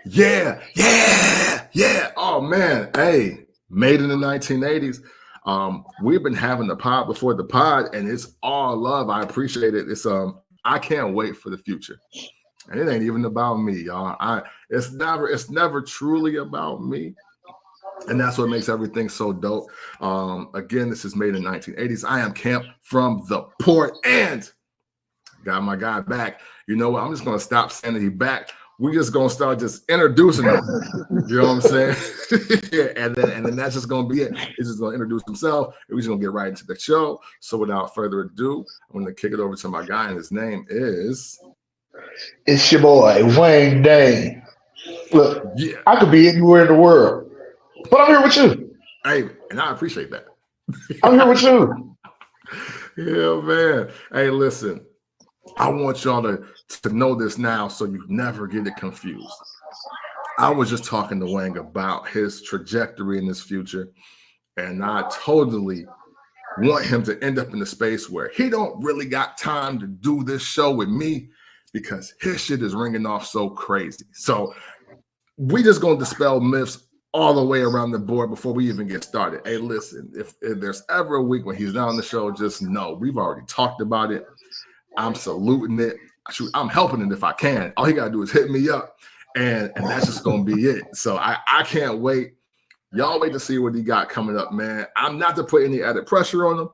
Yeah. Oh man, hey, made in the 1980s. We've been having the pod before the pod, and it's all love. I appreciate it. It's I can't wait for the future. And it ain't even about me, y'all. It's never truly about me. And that's what makes everything so dope. Again, this is made in the 1980s. I am Camp from the port and got my guy back. You know what? I'm just gonna stop saying that he's back. We're just gonna start just introducing him. You know what I'm saying? Yeah, and then that's just gonna be it. He's just gonna introduce himself, and we're just gonna get right into the show. So without further ado, I'm gonna kick it over to my guy, and his name is. It's your boy Wang Dang. Look, Yeah. I could be anywhere in the world, but I'm here with you. Hey, and I appreciate that. I'm here with you. Yeah, man. Hey, listen. I want y'all to know this now so you never get it confused. I was just talking to Wang about his trajectory in his future, and I totally want him to end up in a space where he don't really got time to do this show with me because his shit is ringing off so crazy. So we just gonna dispel myths all the way around the board before we even get started. Hey, listen, if there's ever a week when he's not on the show, just know we've already talked about it. I'm saluting it. Shoot, I'm helping it if I can. All he gotta do is hit me up, and that's just gonna be it. So I can't wait. Y'all wait to see what he got coming up, man. I'm not to put any added pressure on him,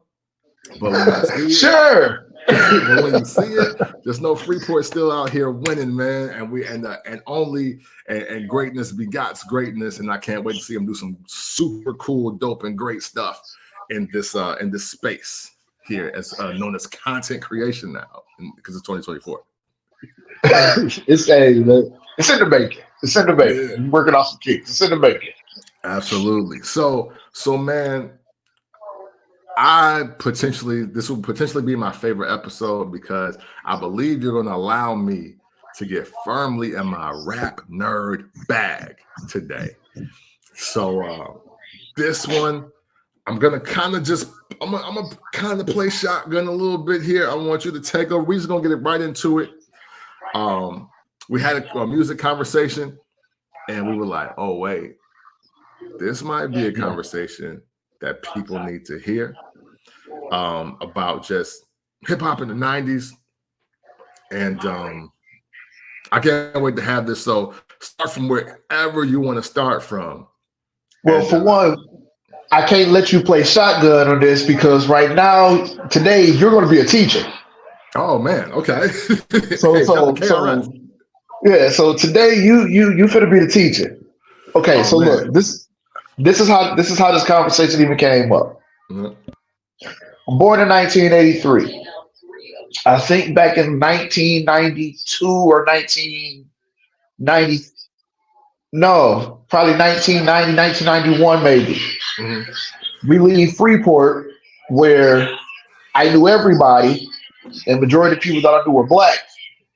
but when you see it, Sure. but when you see it, there's no Freeport still out here winning, man. And greatness begots greatness, and I can't wait to see him do some super cool, dope, and great stuff in this space here, as known as content creation now, because it's 2024. It's in the making. It's in the making. Yeah. I'm working off some kicks. It's in the making. Absolutely. So man, this will potentially be my favorite episode because I believe you're going to allow me to get firmly in my rap nerd bag today. So this one, I'm gonna kind of play shotgun a little bit here. I want you to take over. We're just gonna get it right into it. We had a music conversation, and we were like, "Oh wait, this might be a conversation that people need to hear about just hip hop in the 90s." And I can't wait to have this. So start from wherever you want to start from. Well, for one, I can't let you play shotgun on this because right now, today, you're going to be a teacher. Oh man, okay. So today you finna be the teacher. Okay, so man. Look, this is how this conversation even came up. Mm-hmm. I'm born in 1983. I think back in 1992 or 1990. No, probably 1990, 1991 maybe. Mm-hmm. We leave Freeport, where I knew everybody, and majority of people that I knew were black.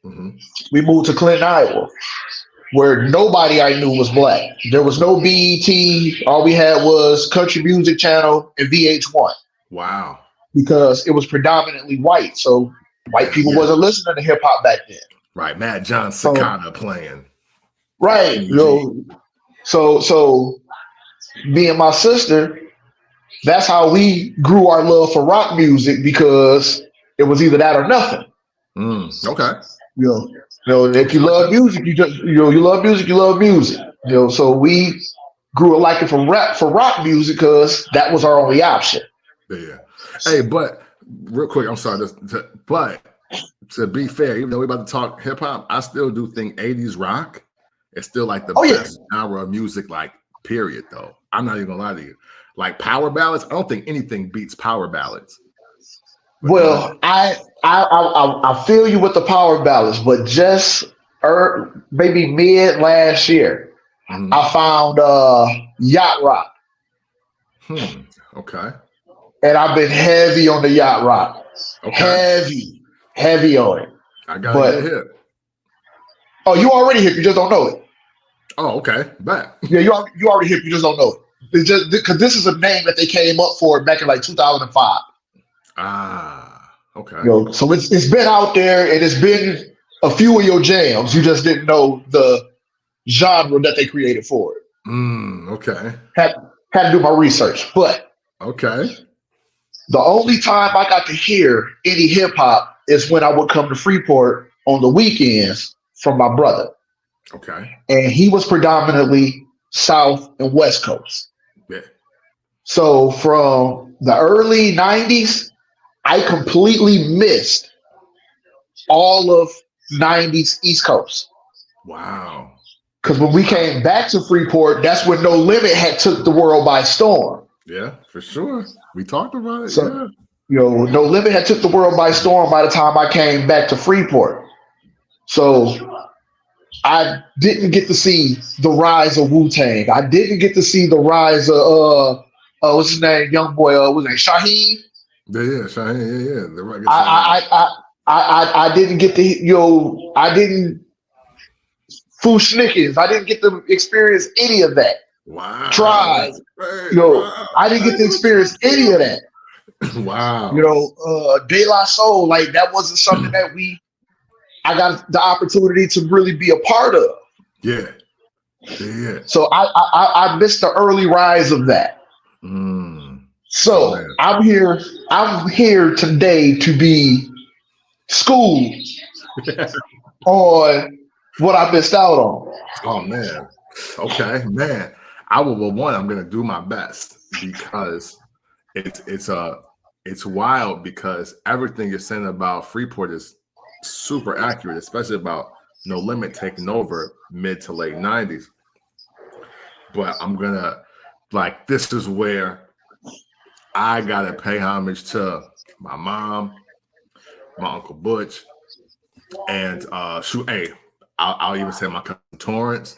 Mm-hmm. We moved to Clinton, Iowa, where nobody I knew was black. There was no BET. All we had was Country Music Channel and VH1. Wow. Because it was predominantly white, so white people wasn't listening to hip hop back then. Right, Mad John Cicada playing. Right, so me and my sister, that's how we grew our love for rock music, because it was either that or nothing. Okay. You know, if you love music, you love music, you love music. So we grew a liking for rock music because that was our only option. Yeah. Hey, but real quick, I'm sorry, but to be fair, even though we're about to talk hip hop, I still do think 80s rock is still like the best genre of music, like period. Though I'm not even gonna lie to you, like power ballads, I don't think anything beats power ballads. But well, I feel you with the power ballads, but just maybe mid last year, I found yacht rock. Okay. And I've been heavy on the yacht rock. Okay. Heavy on it. I got it hip. Oh, you already hip, you just don't know it. Oh, okay. Back. Yeah, you already hip, you just don't know it. It's just because this is a name that they came up for back in like 2005. Ah, okay. So it's been out there, and it's been a few of your jams. You just didn't know the genre that they created for it. Okay. Had to do my research. But Okay. the only time I got to hear any hip hop is when I would come to Freeport on the weekends from my brother. Okay. And he was predominantly South and West Coast. Yeah. So from the early 90s, I completely missed all of 90s East Coast. Wow. Because when we came back to Freeport, that's when No Limit had took the world by storm. Yeah, for sure. We talked about it. So, Yeah. No Limit had took the world by storm by the time I came back to Freeport. So I didn't get to see the rise of Wu-Tang. I didn't get to see the rise of what's his name, young boy, was it Shaheed? Yeah, Shaheen, yeah. The record I didn't get to, I didn't Foo Schnickens. I didn't get to experience any of that. Wow. Tried. Wow. I didn't get to experience any of that. Wow. De La Soul, like that wasn't something that I got the opportunity to really be a part of. Yeah. Yeah. So I missed the early rise of that. So man. I'm here today to be schooled on what I missed out on. Oh man. Okay, man. I'm gonna do my best because it's wild because everything you're saying about Freeport is super accurate, especially about No Limit taking over mid to late 90s. But I'm gonna this is where I gotta pay homage to my mom, my Uncle Butch, and I'll even say my cousin Torrance,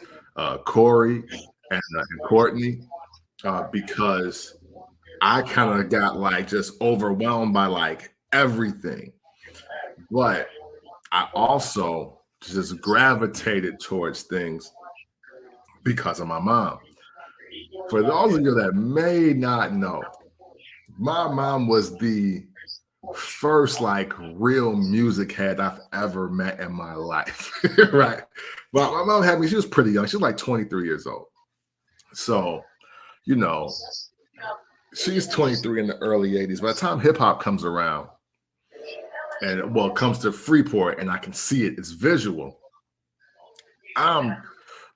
Corey, and Courtney, because I kind of got just overwhelmed by everything. But I also just gravitated towards things because of my mom. For those of you that may not know, my mom was the first real music head I've ever met in my life. Right. But my mom had me, she was pretty young. She was 23 years old. So, she's 23 in the early 80s. By the time hip hop comes around and it comes to Freeport and I can see it, it's visual. I'm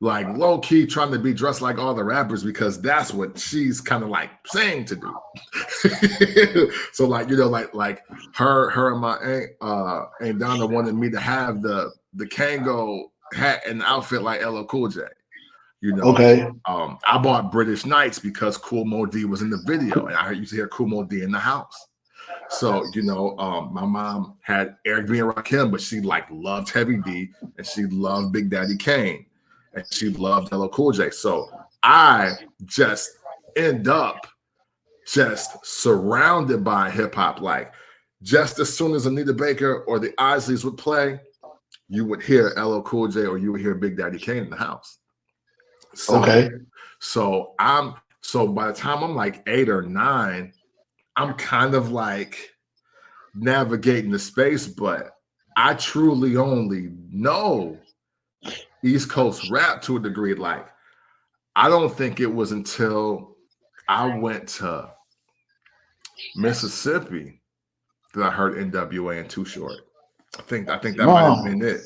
low key trying to be dressed like all the rappers because that's what she's kind of saying to do. So her and my aunt Donna wanted me to have the Kango hat and outfit like LL Cool J. Okay. I bought British Knights because Kool Moe Dee was in the video, and I used to hear Kool Moe Dee in the house. So my mom had Eric B and Rakim, but she loved Heavy D and she loved Big Daddy Kane. And she loved LL Cool J. So I just end up just surrounded by hip hop. Just as soon as Anita Baker or the Isleys would play, you would hear LL Cool J or you would hear Big Daddy Kane in the house. So, okay. So by the time I'm 8 or 9, I'm kind of navigating the space, but I truly only know East Coast rap to a degree. I don't think it was until I went to Mississippi that I heard NWA and Too Short. I think that might have been it.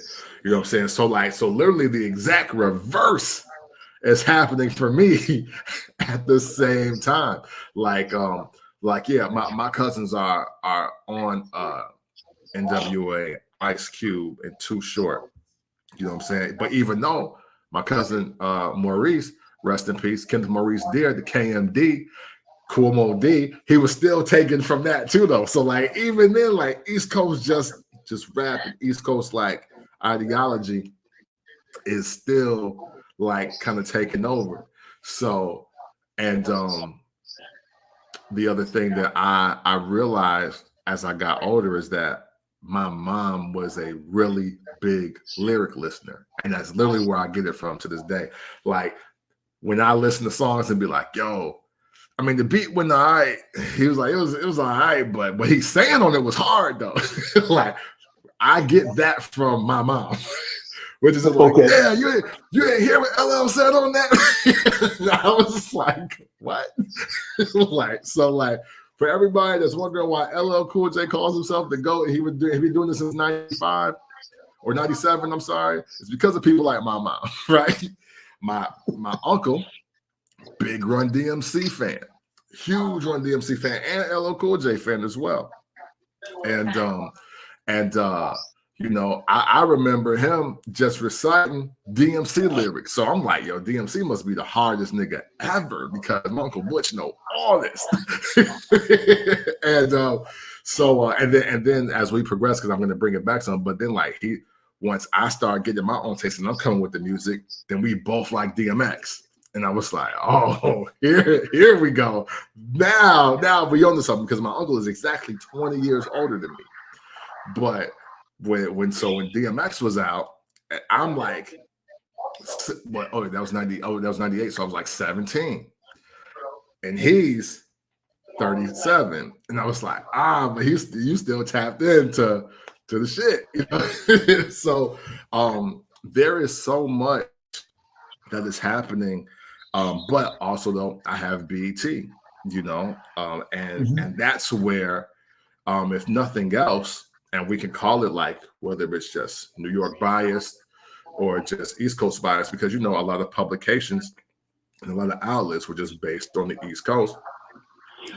You know what I'm saying? So literally the exact reverse is happening for me at the same time. My cousins are on NWA, Ice Cube, and Too Short. You know what I'm saying? But even though my cousin Maurice, rest in peace, Kenneth Maurice Deer, the KMD, Kool Moe Dee, he was still taken from that too, though. So even then, East Coast just rap and East Coast ideology is still kind of taking over. So, and the other thing that I realized as I got older is that my mom was a really big lyric listener, and that's literally where I get it from to this day. When I listen to songs and be yo, I mean the beat went all right. He was it was all right, but what he's saying on it was hard though. I get that from my mom, which is like, Okay. yeah, you ain't hear what LL said on that. I was just like, what? Like, so like for everybody that's wondering why LL Cool J calls himself the GOAT, he been doing this since 95 or 97, I'm sorry. It's because of people like my mom, right? My uncle, big Run DMC fan, huge Run DMC fan, and LL Cool J fan as well. And you know, I remember him just reciting DMC lyrics. So I'm like, yo, DMC must be the hardest nigga ever because my Uncle Butch know all this. And and then as we progress, because I'm going to bring it back some, but then like once I start getting my own taste and I'm coming with the music, then we both like DMX. And I was like, oh, here we go. Now we're on to something because my uncle is exactly 20 years older than me. But when DMX was out, I'm like, what? Oh, that was 90. Oh, that was 98. So I was like 17, and he's 37, and I was like, but you still tapped into the shit, you know? So there is so much that is happening, but also though I have BET, you know, and that's where, if nothing else. And we can call it like whether it's just New York biased or just East Coast biased, because, you know, a lot of publications and a lot of outlets were just based on the East Coast.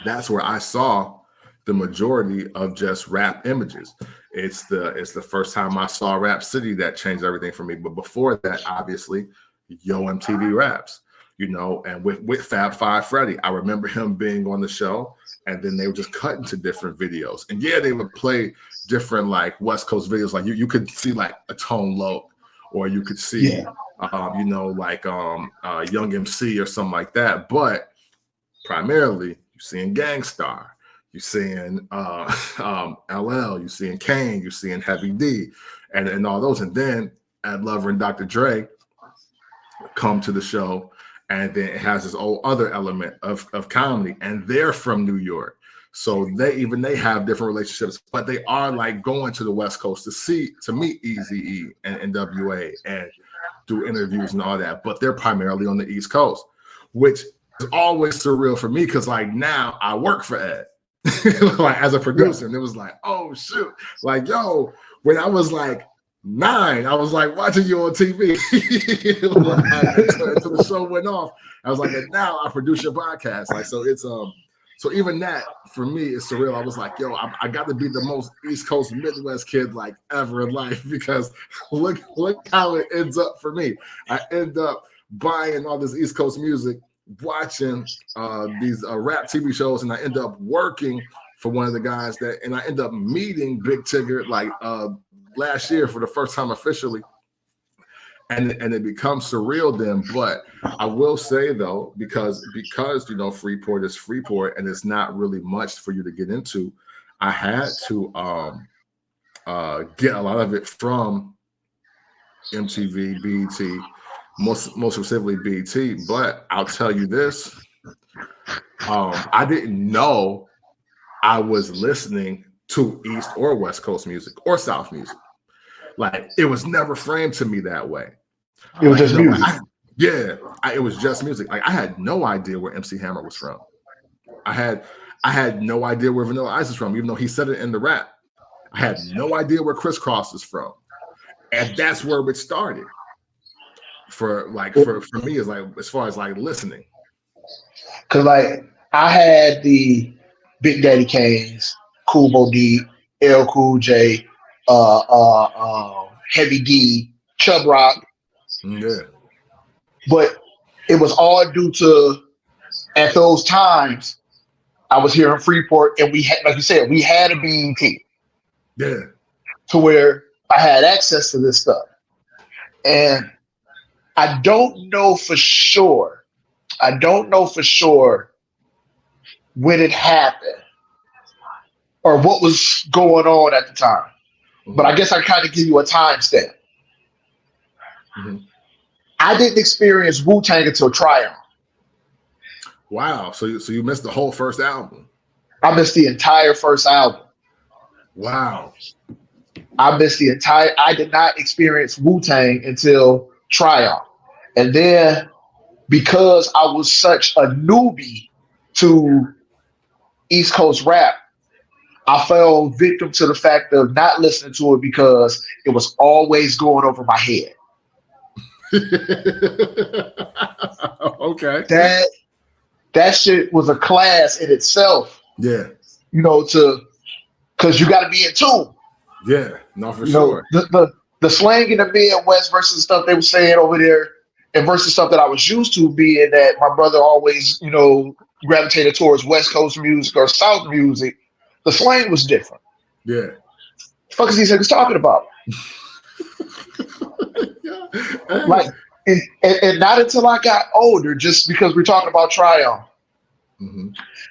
That's where I saw the majority of just rap images. It's the first time I saw Rap City that changed everything for me. But before that, obviously, Yo MTV Raps, you know, and with Fab Five Freddy, I remember him being on the show. And then they would just cut into different videos. And yeah, they would play different like West Coast videos. Like you could see like a Tone Loc, or you could see, you know, like Young MC or something like that. But primarily, you're seeing Gangstar, you're seeing LL, you're seeing Kane, you're seeing Heavy D, and all those. And then Ed Lover and Dr. Dre come to the show. And then it has this whole other element of comedy, and they're from New York, so they have different relationships, but they are like going to the West Coast to meet Eazy-E and NWA and do interviews and all that. But they're primarily on the East Coast, which is always surreal for me because like now I work for Ed, like as a producer, and it was like, oh shoot, like yo, when I was like 9, I was like watching you on TV until the show went off. I was like, and now I produce your podcast. Like, so it's so even that for me is surreal. I was like, yo, I got to be the most East Coast Midwest kid like ever in life, because look how it ends up for me. I end up buying all this East Coast music, watching these rap TV shows, and I end up working for one of the guys and I end up meeting Big Tigger like last year for the first time officially, and it becomes surreal then. But I will say though, because you know Freeport is Freeport and it's not really much for you to get into, I had to get a lot of it from MTV, BET, most specifically BET. But I'll tell you this, I didn't know I was listening to East or West Coast music or South music. Like it was never framed to me that way. It was just music. It was just music. Like I had no idea where MC Hammer was from. I had no idea where Vanilla Ice is from, even though he said it in the rap. I had no idea where Criss Cross is from, and that's where it started. For me, is like as far as like listening. Cause like I had the Big Daddy Kane's, Kool Moe Deep, L Cool J, Heavy D, Chub Rock. Yeah. But it was all due to, at those times, I was here in Freeport, and we had, like you said, we had a BET. Yeah. To where I had access to this stuff. And I don't know for sure when it happened or what was going on at the time. But I guess I kind of give you a timestamp. I didn't experience Wu-Tang until Triumph. Wow. So you missed the whole first album. I missed the entire first album. Wow. I missed the entire. I did not experience Wu-Tang until Tryout, and then because I was such a newbie to East Coast rap, I fell victim to the fact of not listening to it because it was always going over my head. Okay. That shit was a class in itself. Yeah. You know, because you got to be in tune. Yeah. No, for You sure. know, the slang in the Midwest versus stuff they were saying over there, and versus stuff that I was used to, being that my brother always, you know, gravitated towards West Coast music or South music. The slang was different. Yeah. The fuck is these niggas talking about? Yeah. Like, and not until I got older, just because we're talking about Tryon,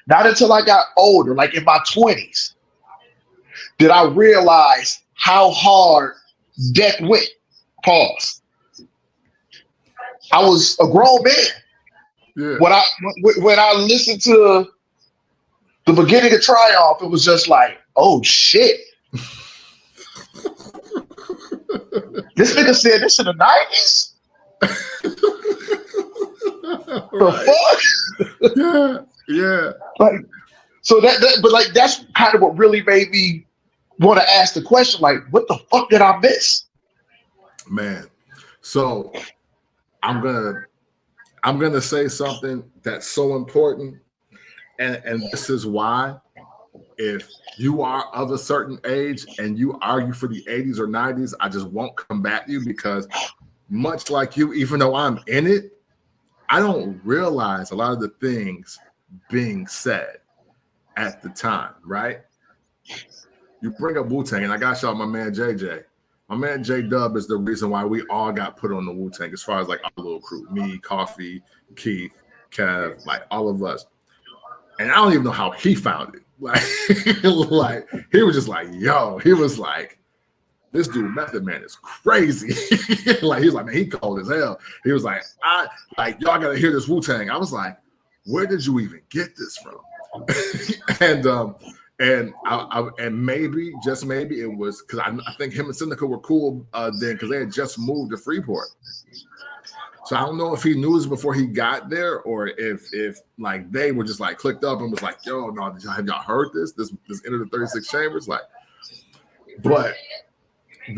not until I got older, like in my 20s, did I realize how hard Deck went. Pause. I was a grown man. Yeah. When I listened to the beginning of Triumph, it was just like, oh shit. This nigga said this in the 90s? The fuck? Yeah, yeah. Like, so but like that's kind of what really made me want to ask the question, like, what the fuck did I miss? Man, so I'm gonna say something that's so important, and this is why. If you are of a certain age and you argue for the 80s or 90s, I just won't combat you, because much like you, even though I'm in it, I don't realize a lot of the things being said at the time, right? You bring up Wu-Tang, and I got y'all my man JJ. My man J-Dub is the reason why we all got put on the Wu-Tang, as far as like our little crew, me, Coffee, Keith, Kev, like all of us. And I don't even know how he found it. Like he was just like, yo, he was like, this dude Method Man is crazy. Like he was like, man, he cold as hell. He was like, y'all gotta hear this Wu-Tang. I was like, where did you even get this from? and maybe, just maybe, it was because I think him and Seneca were cool then, because they had just moved to Freeport. So I don't know if he knew this before he got there, or if like they were just like clicked up and was like, yo, no, have y'all heard this? This Enter the 36 Chambers? Like, but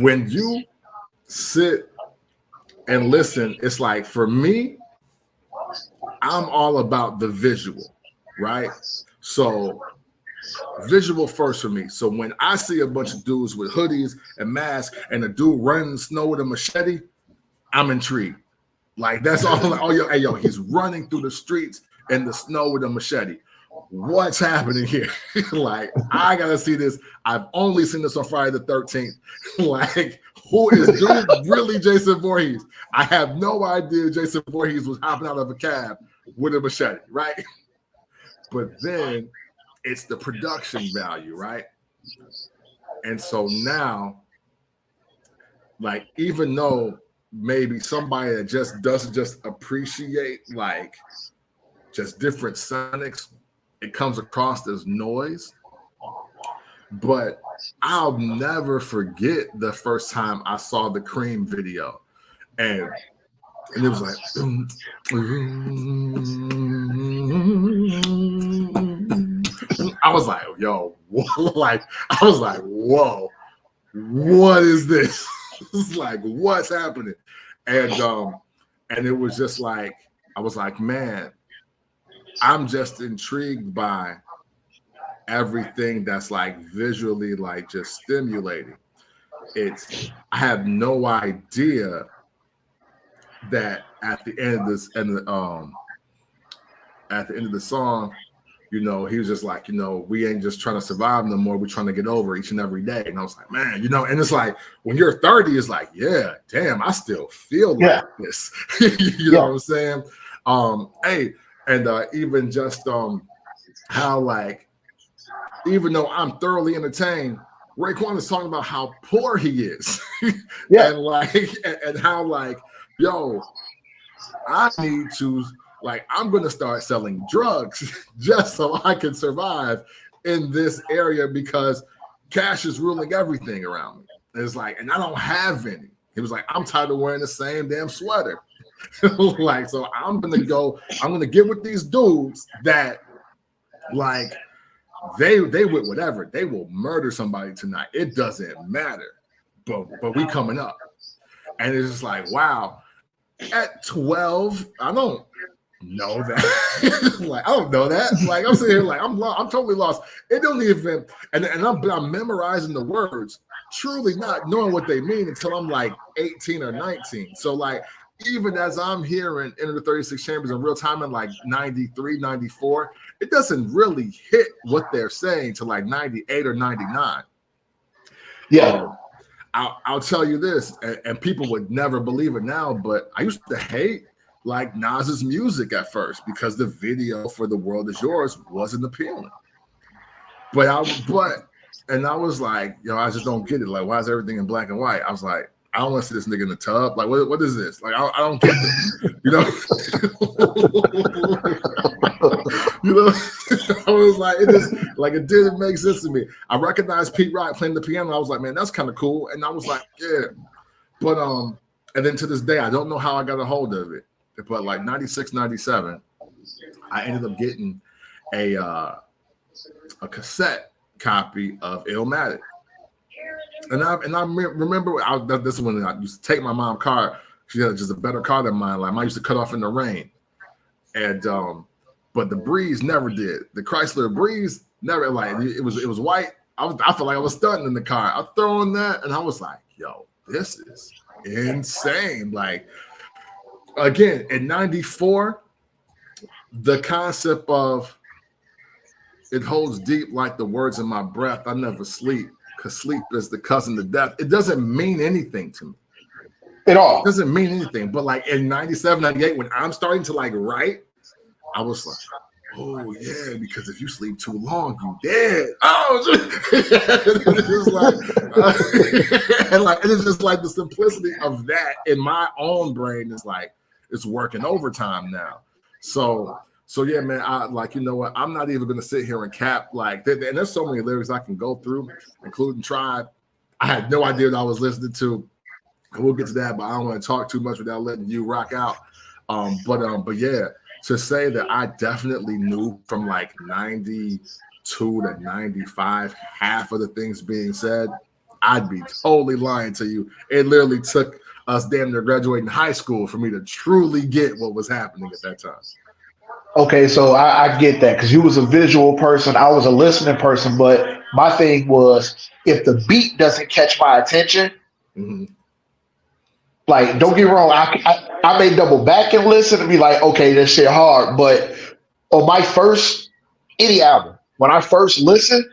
when you sit and listen, it's like, for me, I'm all about the visual, right? So visual first for me. So when I see a bunch of dudes with hoodies and masks and a dude running in the snow with a machete, I'm intrigued. Like, that's all. Like, oh, yo, hey, yo, he's running through the streets in the snow with a machete. What's happening here? Like, I gotta see this. I've only seen this on Friday the 13th. Like, who is dude really Jason Voorhees? I have no idea Jason Voorhees was hopping out of a cab with a machete, right? But then it's the production value, right? And so now, like, even though maybe somebody that just doesn't just appreciate like just different sonics, it comes across as noise. But I'll never forget the first time I saw the Cream video, and it was like, I was like, yo, like, I was like, whoa, what is this? It's like, what's happening? And it was just like, I was like, man, I'm just intrigued by everything that's like visually like just stimulating. I have no idea that at the end of this and at the end of the song, you know, he was just like, you know, we ain't just trying to survive no more. We're trying to get over each and every day. And I was like, man, you know, and it's like, when you're 30, it's like, yeah, damn, I still feel like this. You know what I'm saying? Hey, and even just how, like, even though I'm thoroughly entertained, Raekwon is talking about how poor he is. And like, and how like, yo, I need to, like, I'm going to start selling drugs just so I can survive in this area because cash is ruling everything around me. And it's like, and I don't have any. He was like, I'm tired of wearing the same damn sweater. Like, so I'm gonna get with these dudes that like they with whatever, they will murder somebody tonight. It doesn't matter. But we coming up. And it's just like, wow. At 12, I don't know that. Like, I don't know that. Like, I'm sitting here like I'm totally lost. It don't even, and I'm memorizing the words, truly not knowing what they mean until I'm like 18 or 19. So like, even as I'm hearing Enter the 36 Chambers in real time in like 93, 94, it doesn't really hit what they're saying to like 98 or 99. Yeah. I'll tell you this, and people would never believe it now, but I used to hate like Nas's music at first because the video for The World Is Yours wasn't appealing. But I was like, yo, I just don't get it. Like, why is everything in black and white? I was like, I don't want to see this nigga in the tub. Like, what is this? Like, I don't get it. You know? You know? I was like, it didn't make sense to me. I recognized Pete Rock playing the piano. I was like, man, that's kind of cool. And I was like, yeah. But and then to this day, I don't know how I got a hold of it. But like 96, 97, I ended up getting a cassette copy of Illmatic. And I remember this is when I used to take my mom's car. She had just a better car than mine. Like mine used to cut off in the rain. And but the Breeze never did. The Chrysler Breeze never, like it was white. I felt like I was stunting in the car. I throw on that and I was like, yo, this is insane. Like again, in 94, the concept of it holds deep like the words in my breath. I never sleep because sleep is the cousin to death. It doesn't mean anything to me at all. It doesn't mean anything. But like in 97, 98, when I'm starting to like write, I was like, oh yeah, because if you sleep too long, you dead. Oh, it's like, and like it's just like the simplicity of that in my own brain is like it's working overtime now. So yeah, man, I like, you know what? I'm not even gonna sit here and cap like, and there's so many lyrics I can go through, including Tribe. I had no idea what I was listening to. And we'll get to that, but I don't want to talk too much without letting you rock out. But yeah, to say that I definitely knew from like 92 to 95, half of the things being said, I'd be totally lying to you. It literally took us damn near graduating high school for me to truly get what was happening at that time. Okay, so I get that because you was a visual person, I was a listening person, but my thing was if the beat doesn't catch my attention, like don't get me wrong, I may double back and listen and be like, okay, this shit hard, but on my first any album, when I first listen,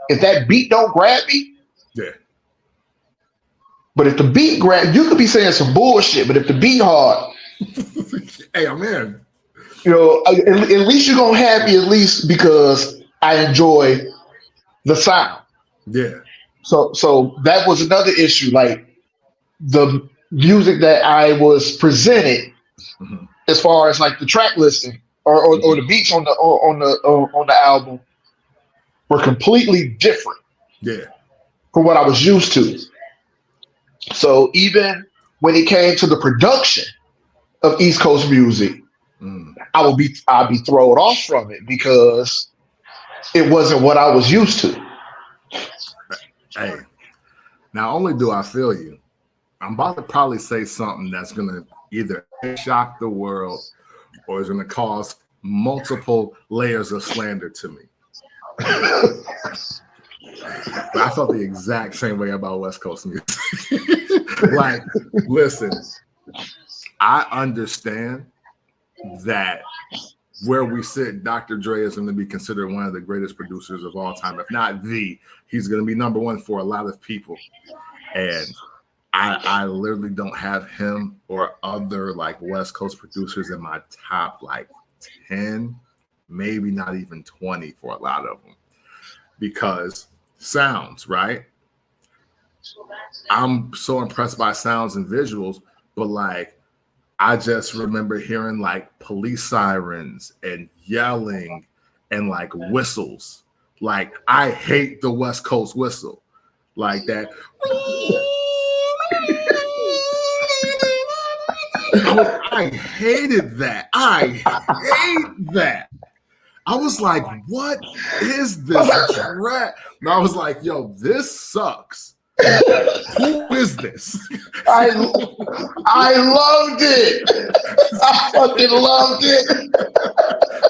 if that beat don't grab me, yeah. But if the beat grab, you could be saying some bullshit, but if the beat hard, hey, I'm in. You know, at least you're gonna have me at least because I enjoy the sound. Yeah. So that was another issue. Like the music that I was presented, as far as like the track listing or the beats on the album, were completely different. Yeah. From what I was used to. So even when it came to the production of East Coast music, I'd be thrown off from it because it wasn't what I was used to. Hey, not only do I feel you, I'm about to probably say something that's gonna either shock the world or is gonna cause multiple layers of slander to me. But I felt the exact same way about West Coast music. Like, listen, I understand that where we sit, Dr. Dre is going to be considered one of the greatest producers of all time, if not the. He's going to be number one for a lot of people. And I literally don't have him or other like West Coast producers in my top like 10, maybe not even 20 for a lot of them. Because sounds, right? I'm so impressed by sounds and visuals, but like I just remember hearing like police sirens and yelling and like whistles. Like I hate the West Coast whistle. like that. I hated that. I hate that. I was like, what is this track? And I was like, yo, this sucks. Who is this? I loved it. I fucking loved it.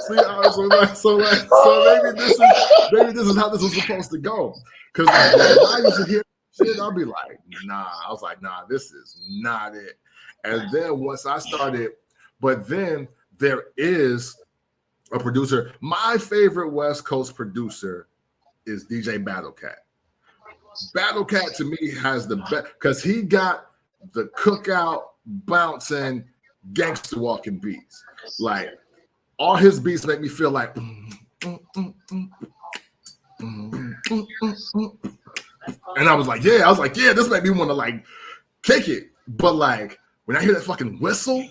See, so maybe this is how this was supposed to go. Because when I used to hear shit, I'd be like, nah. I was like, nah, this is not it. And then once I started, but then there is a producer. My favorite West Coast producer is DJ Battlecat. Battlecat to me has the best because he got the cookout bouncing gangster walking beats. Like all his beats make me feel like and I was like, yeah, this made me want to like kick it. But like when I hear that fucking whistle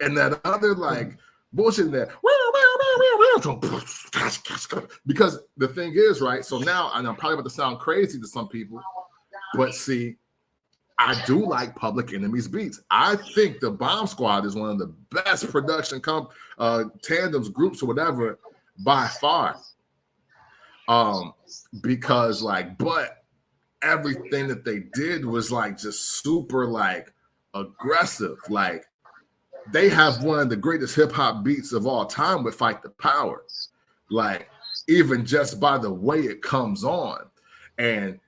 and that other like bullshit in there, because the thing is, right? So now, and I'm probably about to sound crazy to some people, but see, I do like Public Enemy's beats. I think the Bomb Squad is one of the best production tandems, groups, or whatever by far. Because like, but everything that they did was like just super like aggressive. Like they have one of the greatest hip hop beats of all time with Fight the Power. Like even just by the way it comes on, and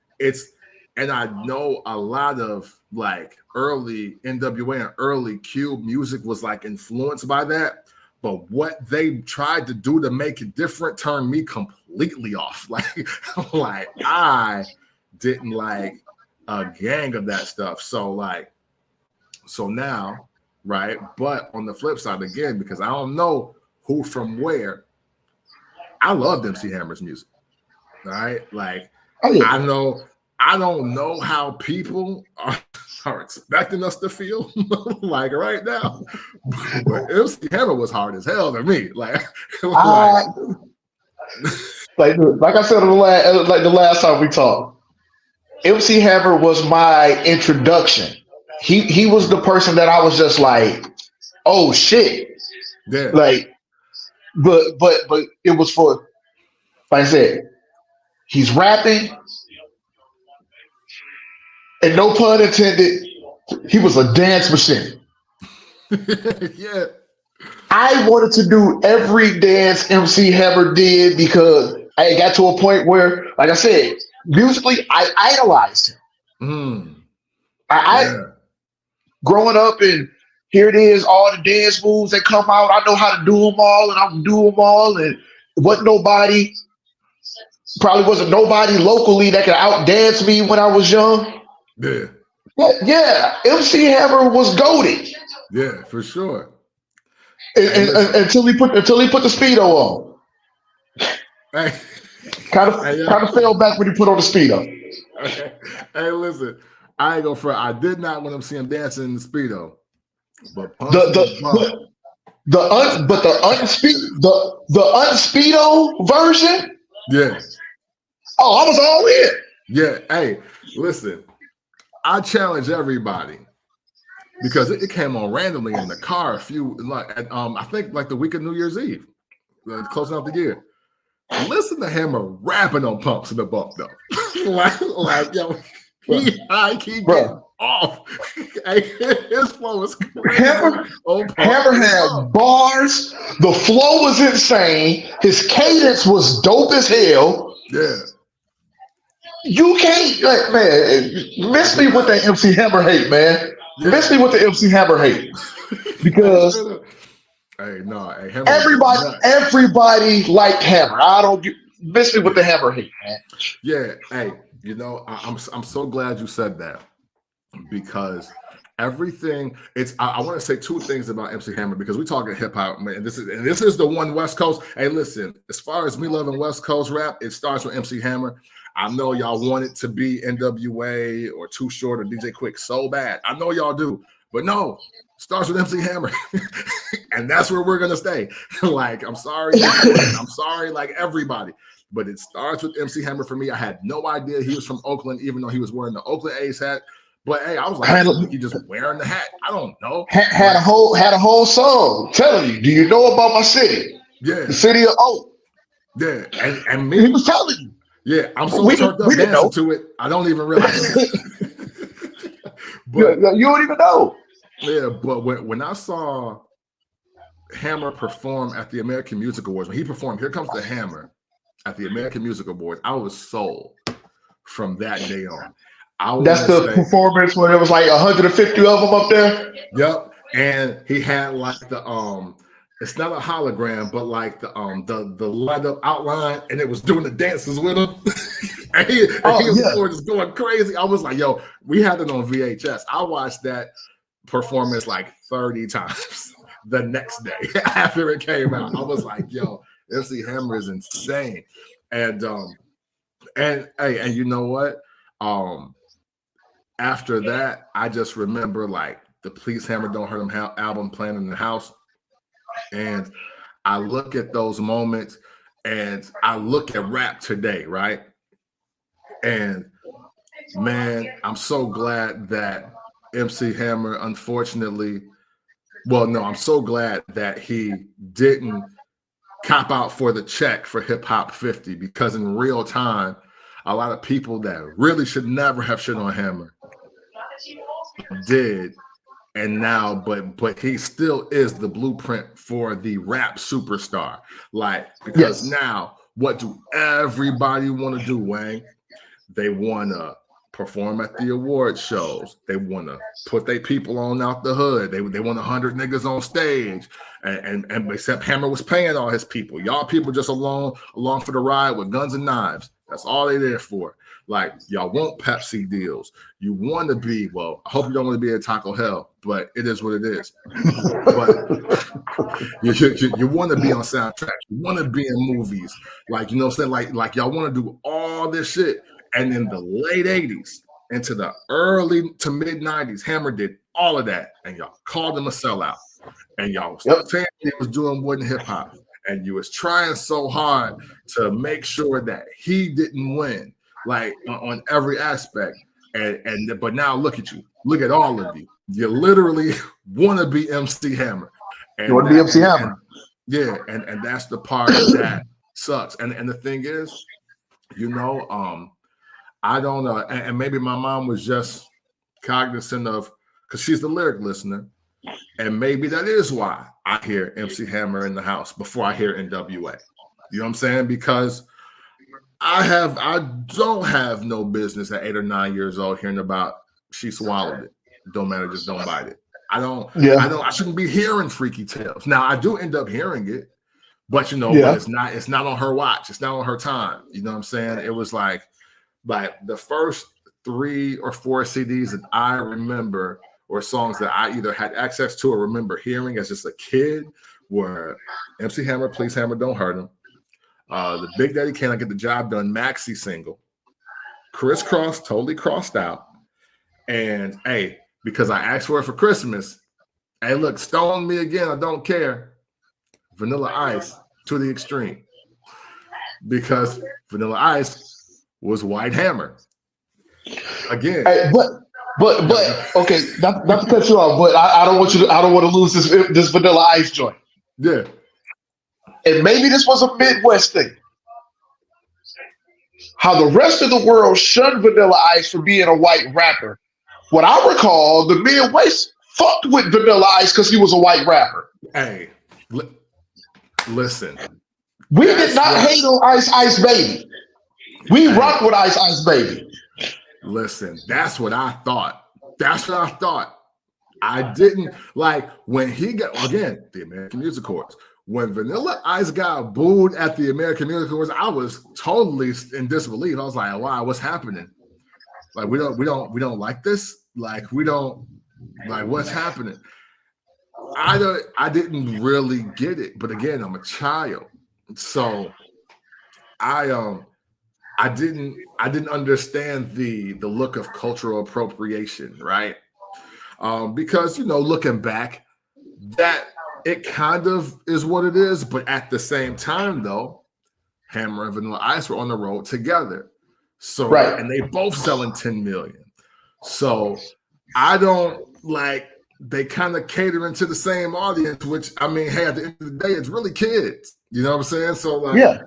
I know a lot of like early NWA and early Cube music was like influenced by that. But what they tried to do to make it different turned me completely off. Like I didn't like a gang of that stuff. So now, right? But on the flip side, again, because I don't know who from where, I love MC Hammer's music. Right? Like I don't know how people are expecting us to feel like right now, but MC Hammer was hard as hell to me. Like I said the last time we talked, MC Hammer was my introduction. He was the person that I was just like, oh shit, yeah. Like, but it was for, like I said, he's rapping. And no pun intended, he was a dance machine. Yeah. I wanted to do every dance MC Hammer did because I got to a point where, like I said, musically, I idolized him. I growing up, and here it is, all the dance moves that come out. I know how to do them all, and I'm do them all. And probably wasn't nobody locally that could outdance me when I was young. Yeah. Yeah, MC Hammer was goated. Yeah, for sure. Until he put the Speedo on. Hey. Kind of fell back when he put on the Speedo. Hey, listen, I ain't gonna front. I did not want to see him dancing in the Speedo. But the unspeedo version. Yeah. Oh, I was all in. Yeah. Hey, listen. I challenge everybody because it came on randomly in the car I think like the week of New Year's Eve, closing out the year. Listen to Hammer rapping on Pumps in the Bump though. like yo, he get off. His flow is crazy. Hammer had bars. The flow was insane. His cadence was dope as hell. Yeah. You can't, like, man, miss me with that MC Hammer hate, man. Yeah. Miss me with the MC Hammer hate. Because everybody liked Hammer. Miss me with the Hammer hate, man. Yeah, hey, I'm so glad you said that, because everything I want to say two things about MC Hammer, because we're talking hip hop, man. This is the one West Coast. Hey, listen, as far as me loving West Coast rap, it starts with MC Hammer. I know y'all want it to be NWA or Too Short or DJ Quick so bad. I know y'all do, but no, it starts with MC Hammer, and that's where we're gonna stay. Like, I'm sorry, like everybody. but it starts with MC Hammer for me. I had no idea he was from Oakland, even though he was wearing the Oakland A's hat. But hey, I was like, he just wearing the hat. I don't know. Had a whole song telling you, do you know about my city? Yeah. The city of Oak. Yeah. And me. He was telling you. Yeah, I'm so turned up dancing to it. I don't even realize it. But, you don't even know. Yeah, but when I saw Hammer perform at the American Music Awards, when he performed Here Comes the Hammer at the American Music Awards, I was sold from that day on. That's the performance when there was like 150 of them up there? Yep. And he had like the it's not a hologram, but like the light up outline, and it was doing the dances with him. and he was just going crazy. I was like, yo, we had it on VHS. I watched that performance like 30 times the next day after it came out. I was like, yo, MC Hammer is insane. And you know what? After that, I just remember like the Please Hammer Don't Hurt Him album playing in the house. And I look at those moments and I look at rap today, right? And man, I'm so glad that MC Hammer, unfortunately, I'm so glad that he didn't cop out for the check for Hip Hop 50, because in real time, a lot of people that really should never have shit on Hammer did. And now, but he still is the blueprint for the rap superstar. Like, because now, what do everybody want to do, Wang? They want to perform at the award shows. They want to put their people on out the hood. They want 100 niggas on stage. And except Hammer was paying all his people. Y'all people just along for the ride with guns and knives. That's all they there for. Like, y'all want Pepsi deals. You want to be, I hope you don't want to be at Taco Hell, but it is what it is. But you want to be on soundtracks. You want to be in movies. Like, you know what I'm saying? Like y'all want to do all this shit. And in the late 80s into the early to mid 90s, Hammer did all of that. And y'all called him a sellout. And y'all was saying he was doing more than hip hop. And you was trying so hard to make sure that he didn't win, like on every aspect. But now look at you. Look at all of you. You literally want to be MC Hammer. And you want to be MC Hammer. Yeah, and that's the part that sucks. And the thing is, you know, I don't know, and maybe my mom was just cognizant of, because she's the lyric listener, and maybe that is why I hear MC Hammer in the house before I hear NWA. You know what I'm saying? Because I don't have no business at 8 or 9 years old hearing about She Swallowed It. Don't matter, just don't bite it. I shouldn't be hearing Freaky Tales. Now I do end up hearing it, but you know, but it's not on her watch. It's not on her time. You know what I'm saying? It was like the first 3 or 4 CDs that I remember, or songs that I either had access to or remember hearing as just a kid, were MC Hammer, Please Hammer Don't Hurt Him, the Big Daddy Can I Get the Job Done maxi single, Crisscross, Totally Crossed Out, and hey, because I asked for it for Christmas, hey, look, stone me again, I don't care, Vanilla Ice to the extreme, because Vanilla Ice was White Hammer. Again. Hey, but okay, not to cut you off, but I don't want to lose this Vanilla Ice joint. Yeah. And maybe this was a Midwest thing. How the rest of the world shunned Vanilla Ice for being a white rapper. What I recall, the Midwest fucked with Vanilla Ice because he was a white rapper. Hey, listen. We did not hate on Ice Baby. We rocked with Ice Baby. Listen, that's what I thought. I didn't like when he got, again, the American Music Awards. When Vanilla Ice got booed at the American Music Awards, I was totally in disbelief. I was like, wow, what's happening? Like, we don't like this. Like, we don't like what's happening. I didn't really get it, but again, I'm a child, so I didn't understand the look of cultural appropriation, right? Because, you know, looking back, that it kind of is what it is, but at the same time, though, Hammer and Vanilla Ice were on the road together. So, Right. and they both selling 10 million. So I don't like, they kind of catering to the same audience, which I mean, hey, at the end of the day, it's really kids. You know what I'm saying? So like, Yeah.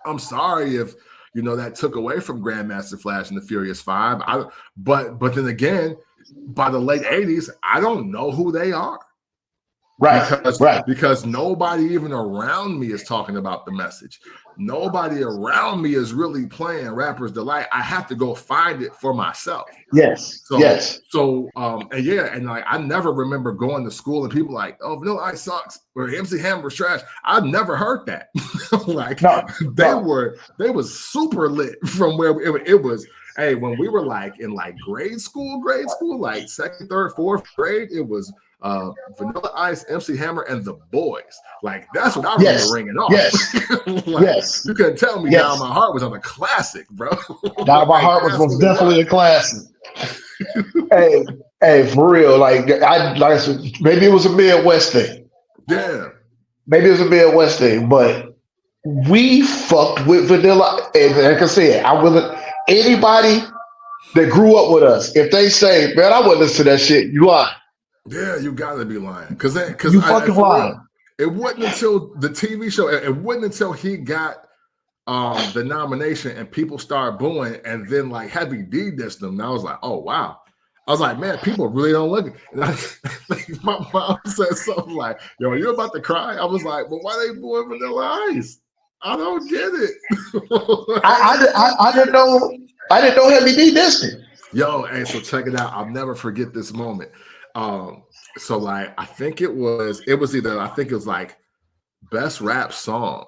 I'm sorry if, you know, that took away from Grandmaster Flash and the Furious Five. But then again, by the late 80s, I don't know who they are. Right. Because nobody even around me is talking about the message. Nobody around me is really playing Rapper's Delight. I have to go find it for myself. Yes. And yeah, and like I never remember going to school and people like, oh, Vanilla Ice sucks or MC Hammer's trash. I've never heard that. Like they was super lit from where it was. Hey, when we were like in like grade school, like second, third, fourth grade, it was Vanilla Ice, MC Hammer, and the Boys. Like that's what I remember ringing off. Yes. You couldn't tell me Down My Heart was on a classic, bro. Down My Heart was definitely a classic. hey, for real. Like I said, maybe it was a Midwest thing. Yeah. Maybe it was a Midwest thing, but we fucked with Vanilla. And like I said, I wouldn't. Anybody that grew up with us, if they say, "Man, I wouldn't listen to that shit," you lying. Yeah, you gotta be lying. Because you fucking lying. It wasn't until the TV show. It wasn't until he got the nomination and people started booing, and then like Heavy D dissed them. And I was like, oh wow. I was like, man, people really don't look. And I think my mom said something like, "Yo, you're about to cry." I was like, "But why they booing Vanilla Ice? I don't get it." I didn't know. I didn't know Heavy D dissed it. Yo, hey, so check it out. I'll never forget this moment. So like I think it was like best rap song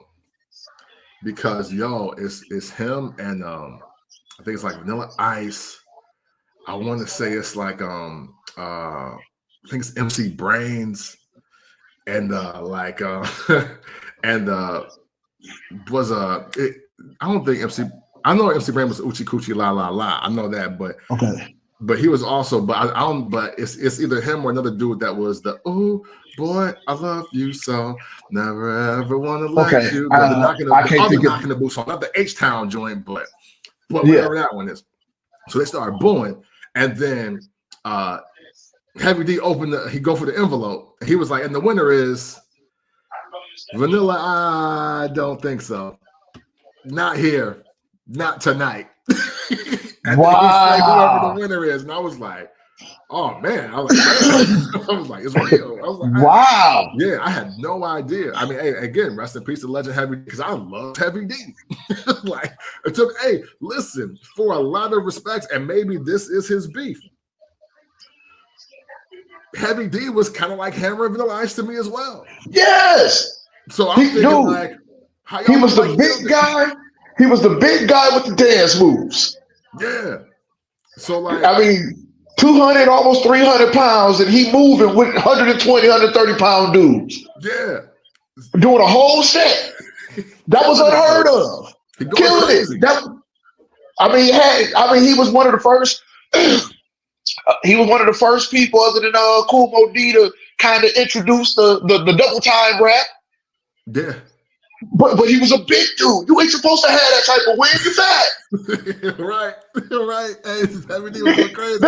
because it's him and I think it's like Vanilla Ice. I want to say it's like I think it's MC Brains and and was I don't think I know MC Brain was Uchi Coochie La La La. I know that, but okay. But he was also, but I don't. But it's either him or another dude that was the "Oh boy, I love you so, never ever want to let you." The knocking the boots song, not the H Town joint, but whatever that one is. So they started booing, and then Heavy D he go for the envelope, and he was like, "And the winner is Vanilla." I don't think so. Not here, not tonight. And wow. Whoever the winner is, and I was like, "Oh man!" I was like, "I was like, it's real." I was like, "Wow!" Yeah, I had no idea. I mean, hey, again, rest in peace to Legend Heavy, because I love Heavy D. Like, it took. Hey, listen, for a lot of respects, and maybe this is his beef. Heavy D was kind of like Hammer and Vanilla Ice to me as well. Yes. So I'm thinking like, he was the big guy. He was the big guy with the dance moves. Yeah. So like, I mean, 200, almost 300 pounds, and he moving with 120, 130 pound dudes. Yeah. Doing a whole set. That was unheard of. Killing it. He was one of the first. He was one of the first people, other than Kool Moe Dee, to kind of introduce the double time rap. Yeah. But he was a big dude. You ain't supposed to have that type of wig. You're fat. right. Hey, everything was going crazy.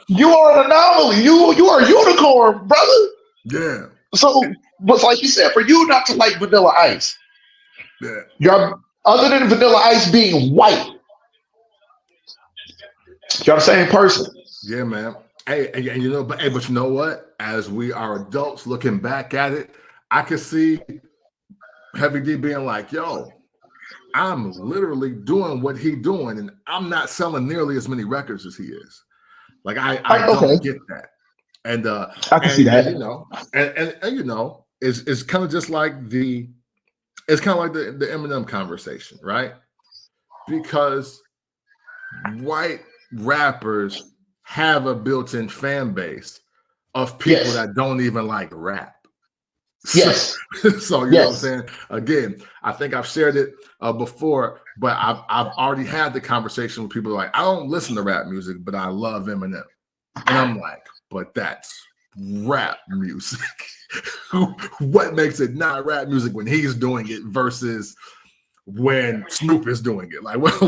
You are an anomaly. You are a unicorn, brother. Yeah. So, but like you said, for you not to like Vanilla Ice, you're other than Vanilla Ice being white, you're the same person. Yeah, man. Hey, and you know, but you know what? As we are adults looking back at it, I can see Heavy D being like, "Yo, I'm literally doing what he doing, and I'm not selling nearly as many records as he is." Like I don't get that, and I can see that. You know, and you know, it's kind of just like the Eminem conversation, right? Because white rappers have a built-in fan base of people that don't even like rap. Yes. So you know what I'm saying? Again, I think I've shared it before, but I've already had the conversation with people like, I don't listen to rap music, but I love Eminem. And I'm like, but that's rap music. What makes it not rap music when he's doing it versus when Snoop is doing it. Like what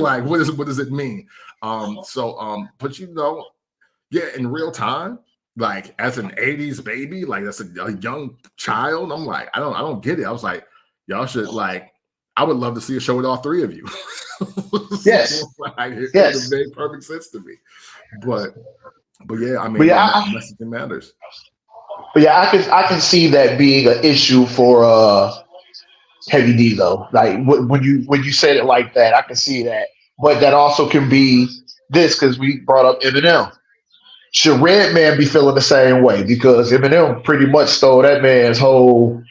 does it mean? But yeah, in real time, like as an 80s baby, like that's a young child. I'm like, I don't get it. I was like, y'all should like, I would love to see a show with all three of you. Yes. Like, it Yes. would have made perfect sense to me. But yeah, I mean, messaging matters. But yeah, I can see that being an issue for Heavy D though. Like when you said it like that, I can see that. But that also can be this because we brought up Eminem. Should Redman be feeling the same way? Because Eminem pretty much stole that man's whole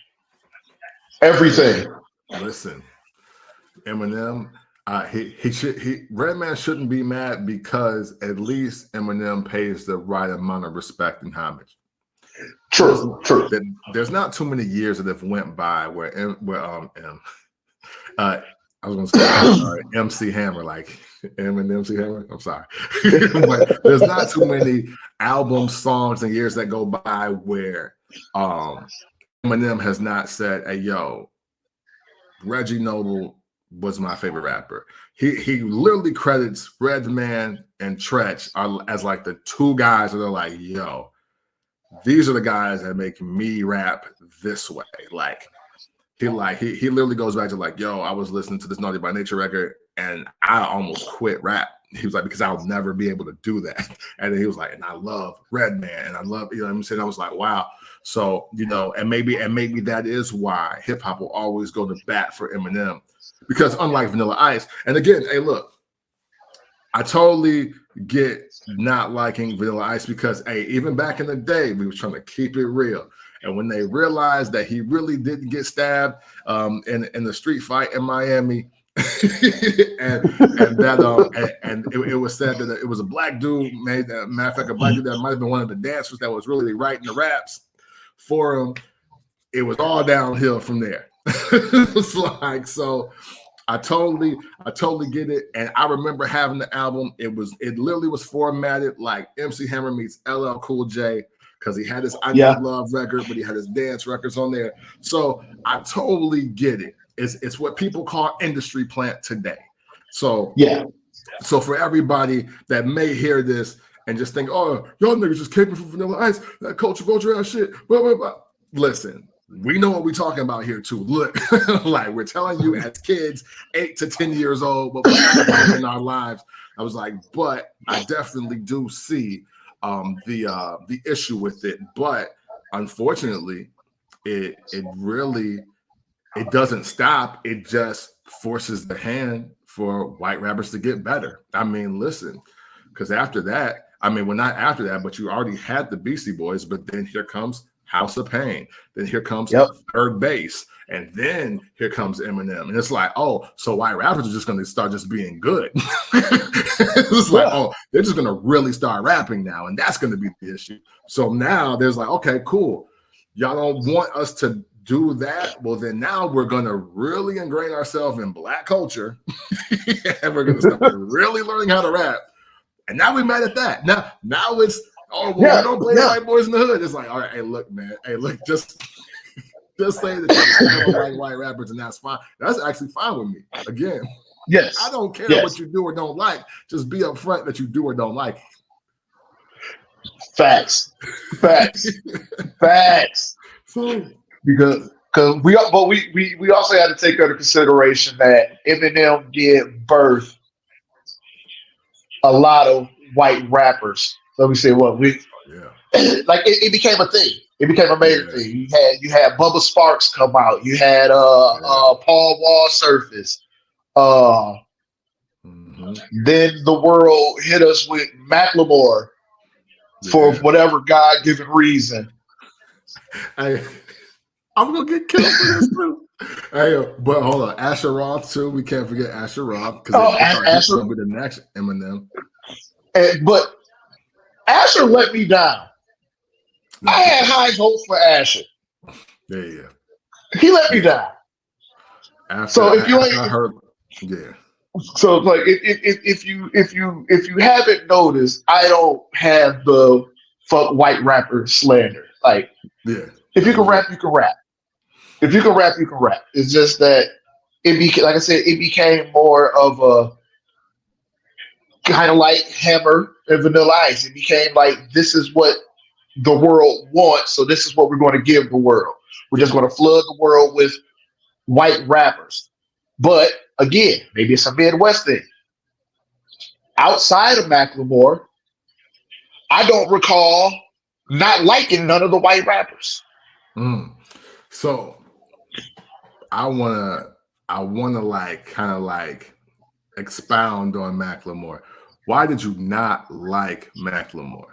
everything. Listen, Eminem, Redman shouldn't be mad because at least Eminem pays the right amount of respect and homage. True. There's not too many years that have went by where I was going to say MC Hammer, like M and MC Hammer. I'm sorry, but there's not too many album songs and years that go by where Eminem has not said, "Hey, yo, Reggie Noble was my favorite rapper." He literally credits Redman and Tretch as like the two guys that are like, "Yo, these are the guys that make me rap this way." Like he literally goes back to like, "Yo, I was listening to this Naughty by Nature record and I almost quit rap." He was like, "Because I'll never be able to do that." And then he was like, "And I love Redman and I love," you know what I'm saying? I was like, wow. So, and maybe that is why hip hop will always go to bat for Eminem, because unlike Vanilla Ice, and again, hey, look, I totally get not liking Vanilla Ice because, hey, even back in the day, we was trying to keep it real. And when they realized that he really didn't get stabbed in the street fight in Miami, and it was said that it was a black dude matter of fact, a black dude that might have been one of the dancers that was really writing the raps for him. It was all downhill from there. It's like, so I totally get it. And I remember having the album. It literally was formatted like MC Hammer meets LL Cool J, because he had his I Need Love record, but he had his dance records on there. So I totally get it. It's what people call industry plant today. So yeah. So for everybody that may hear this and just think, "Oh, y'all niggas just came from Vanilla Ice, that culture ass shit," blah, blah, blah. Listen, we know what we're talking about here too. Look, like we're telling you as kids, 8 to 10 years old, but we're in our lives. I was like, but I definitely do see the issue with it. But unfortunately, it doesn't stop. It just forces the hand for white rappers to get better. I mean, listen, because after that, well, not after that, but you already had the Beastie Boys, but then here comes House of Pain. Then here comes Third Base. And then here comes Eminem. And it's like, oh, so white rappers are just going to start just being good. It's like, oh, they're just going to really start rapping now. And that's going to be the issue. So now there's like, okay, cool. Y'all don't want us to do that. Well, then now we're going to really ingrain ourselves in black culture. And we're going to start really learning how to rap. And now we're mad at that. Now it's, oh, well, we don't play white boys in the hood. It's like, all right, hey, look, man. Hey, look, just say that you like white rappers and that's fine. That's actually fine with me. Again, yes, I don't care what you do or don't like. Just be upfront that you do or don't like. Facts. So, because we also had to take under consideration that Eminem did birth a lot of white rappers. Let me say what like it became a thing. It became a major thing. You had Bubba Sparks come out. You had Paul Wall surface. Then the world hit us with Macklemore for whatever God-given reason. I'm gonna get killed for this too. Hey, but hold on, Asher Roth too. We can't forget Asher Roth because Asher will be the next Eminem. But Asher let me down. I had high hopes for Asher. Yeah. He let me down. So if you So like if you haven't noticed, I don't have the fuck white rapper slander. Like if you can rap, you can rap. If you can rap, you can rap. It's just that it became, like I said, it became more of a kind of like Hammer and Vanilla Ice. It became like, this is what the world wants, so this is what we're going to give the world. We're just going to flood the world with white rappers. But again, maybe it's a Midwest thing. Outside of Macklemore, I don't recall not liking none of the white rappers. So I wanna like kind of like expound on Macklemore. Why did you not like Macklemore?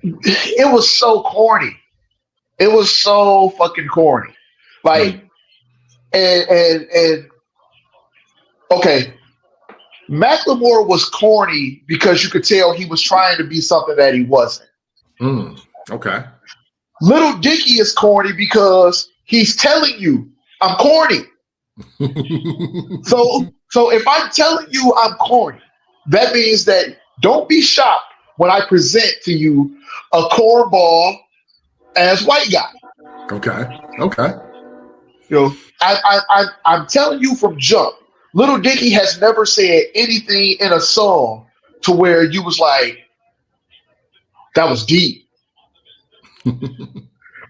It was so corny. It was so fucking corny. Like, and okay, Macklemore was corny because you could tell he was trying to be something that he wasn't. Okay. Little Dicky is corny because he's telling you I'm corny. So if I'm telling you I'm corny, that means that don't be shocked when I present to you a cornball ass white guy. Okay. You know, I'm telling you from jump, Little Dicky has never said anything in a song to where you was like, that was deep.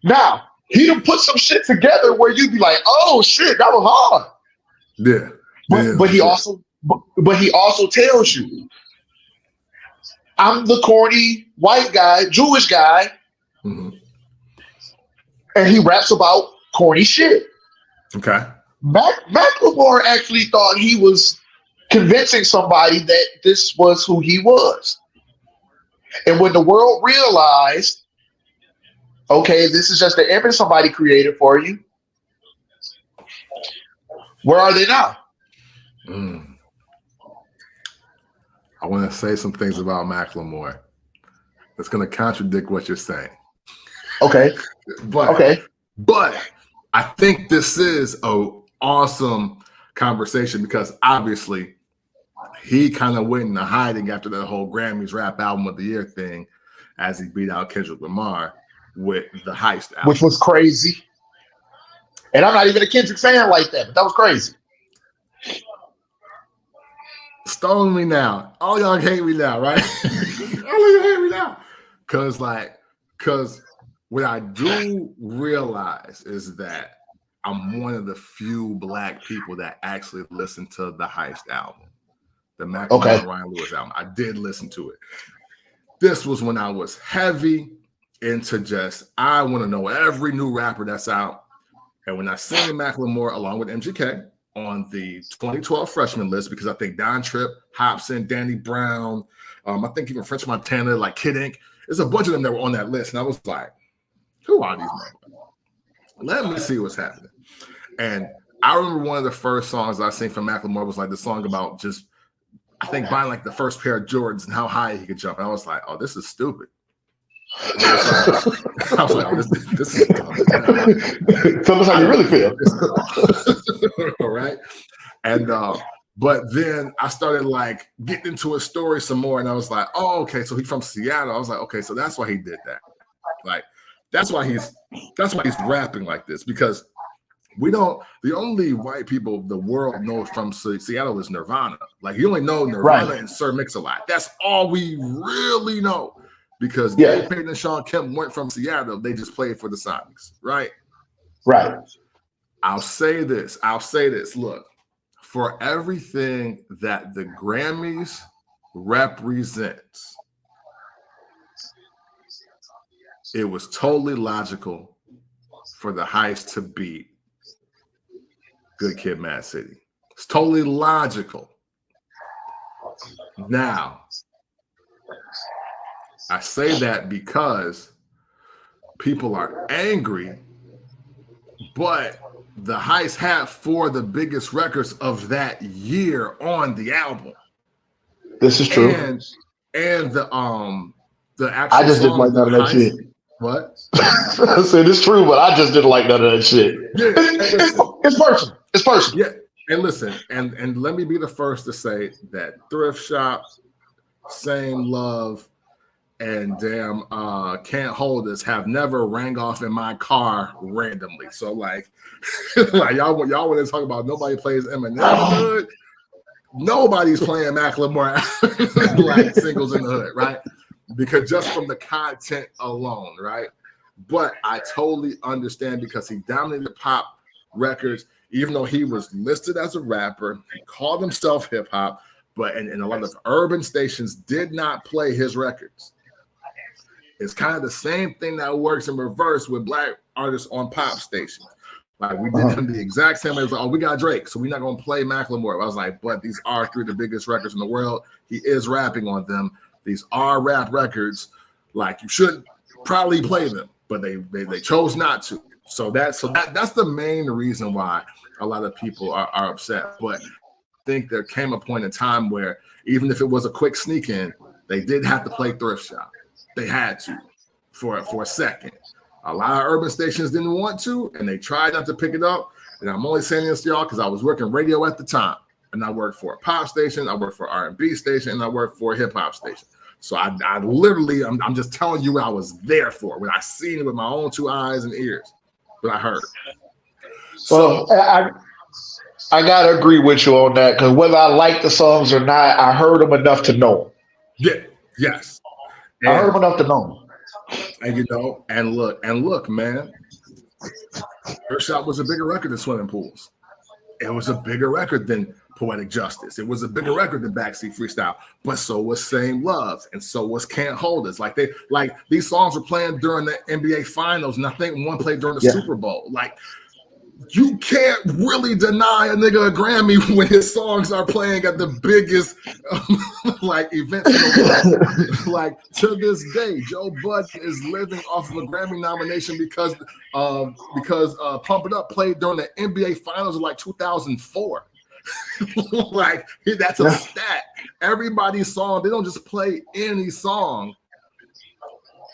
Now, he done put some shit together where you'd be like, oh shit, that was hard. Yeah. But he also tells you, I'm the corny white guy, Jewish guy, and he raps about corny shit. Okay. Macklemore actually thought he was convincing somebody that this was who he was. And when the world realized, okay, this is just the image somebody created for you, where are they now? I want to say some things about Macklemore that's going to contradict what you're saying. Okay. But I think this is an awesome conversation because obviously he kind of went into hiding after the whole Grammys Rap Album of the Year thing as he beat out Kendrick Lamar with the Heist album. Which was crazy. And I'm not even a Kendrick fan like that, but that was crazy. Stone me now. All y'all hate me now, right? All y'all hate me now. Because what I do realize is that I'm one of the few Black people that actually listened to the Heist album, the Macklemore Ryan Lewis album. I did listen to it. This was when I was heavy into just, I want to know every new rapper that's out. And when I seen Macklemore along with MGK on the 2012 freshman list, because I think Don Tripp, Hobson, Danny Brown, I think even French Montana, like Kid Ink, there's a bunch of them that were on that list. And I was like, who are these men? Let me see what's happening. And I remember one of the first songs I seen from Macklemore was like the song about just, I think, buying like the first pair of Jordans and how high he could jump. And I was like, oh, this is stupid. I was like, oh, this is dumb. Tell us how you really feel. All right. And but then I started like getting into his story some more, and I was like, oh, okay, so he's from Seattle. I was like, okay, so that's why he did that. Like, that's why he's rapping like this, because the only white people the world knows from Seattle is Nirvana. Like, you only know Nirvana and Sir Mix-a-Lot. That's all we really know. Because Gary Payton and Sean Kemp went from Seattle, they just played for the Sonics, right? Right. I'll say this. Look, for everything that the Grammys represents, it was totally logical for the Heist to beat Good Kid, Mad City. It's totally logical. Now, I say that because people are angry, but the Heist had 4 of the biggest records of that year on the album. This is true. And the actual I just didn't like none of that shit. What? I said it's true, but I just didn't like none of that shit. Yeah, it's personal. It's personal. Yeah, and listen, and let me be the first to say that Thrift Shop, Same Love, and damn Can't Hold Us have never rang off in my car randomly. So like, like y'all want to talk about nobody plays Eminem in the hood? Nobody's playing Macklemore like singles in the hood, right? Because just from the content alone, right? But I totally understand because he dominated pop records, even though he was listed as a rapper, he called himself hip hop, but and a lot of urban stations did not play his records. It's kind of the same thing that works in reverse with black artists on pop stations. Like we did him the exact same way. It was like, oh, we got Drake, so we're not gonna play Macklemore. I was like, but these are three of the biggest records in the world. He is rapping on them. These are rap records. Like you should probably play them, but they chose not to. So that's the main reason why a lot of people are upset. But I think there came a point in time where even if it was a quick sneak in, they did have to play Thrift Shop. They had to for a second. A lot of urban stations didn't want to, and they tried not to pick it up. And I'm only saying this to y'all because I was working radio at the time, and I worked for a pop station, I worked for R&B station, and I worked for a hip hop station. So I literally, I'm just telling you what I was there for, when I seen it with my own two eyes and ears, what I heard. So I gotta agree with you on that because whether I like the songs or not, I heard them enough to know them. Yeah, yes. I heard them enough to know them. And you know, and look, man, Her Shot was a bigger record than Swimming Pools. It was a bigger record than Poetic Justice. It was a bigger record than Backseat Freestyle. But so was Same Love, and so was Can't Hold Us. Like these songs were playing during the NBA Finals, and I think one played during the Super Bowl. Like you can't really deny a nigga a Grammy when his songs are playing at the biggest like events. Like to this day, Joe Budden is living off of a Grammy nomination because Pump It Up played during the NBA Finals of like 2004. Like that's a stat. Everybody's song, they don't just play any song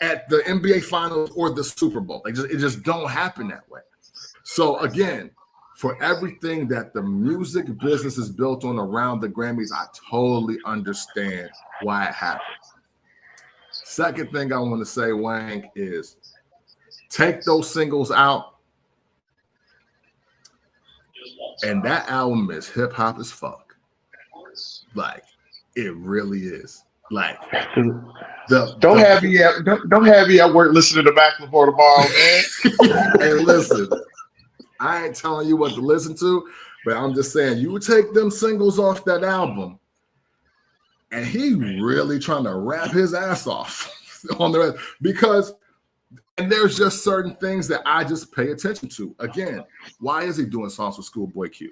at the NBA Finals or the Super Bowl. It just don't happen that way. So again, for everything that the music business is built on around the Grammys, I totally understand why it happened. Second thing I want to say, Wang, is take those singles out, and that album is hip hop as fuck. Like it really is. Like don't have me at work listening to Macklemore tomorrow, man. Hey, listen. I ain't telling you what to listen to, but I'm just saying you take them singles off that album, and he really trying to rap his ass off on the rest because, and there's just certain things that I just pay attention to. Again, why is he doing songs with Schoolboy Q?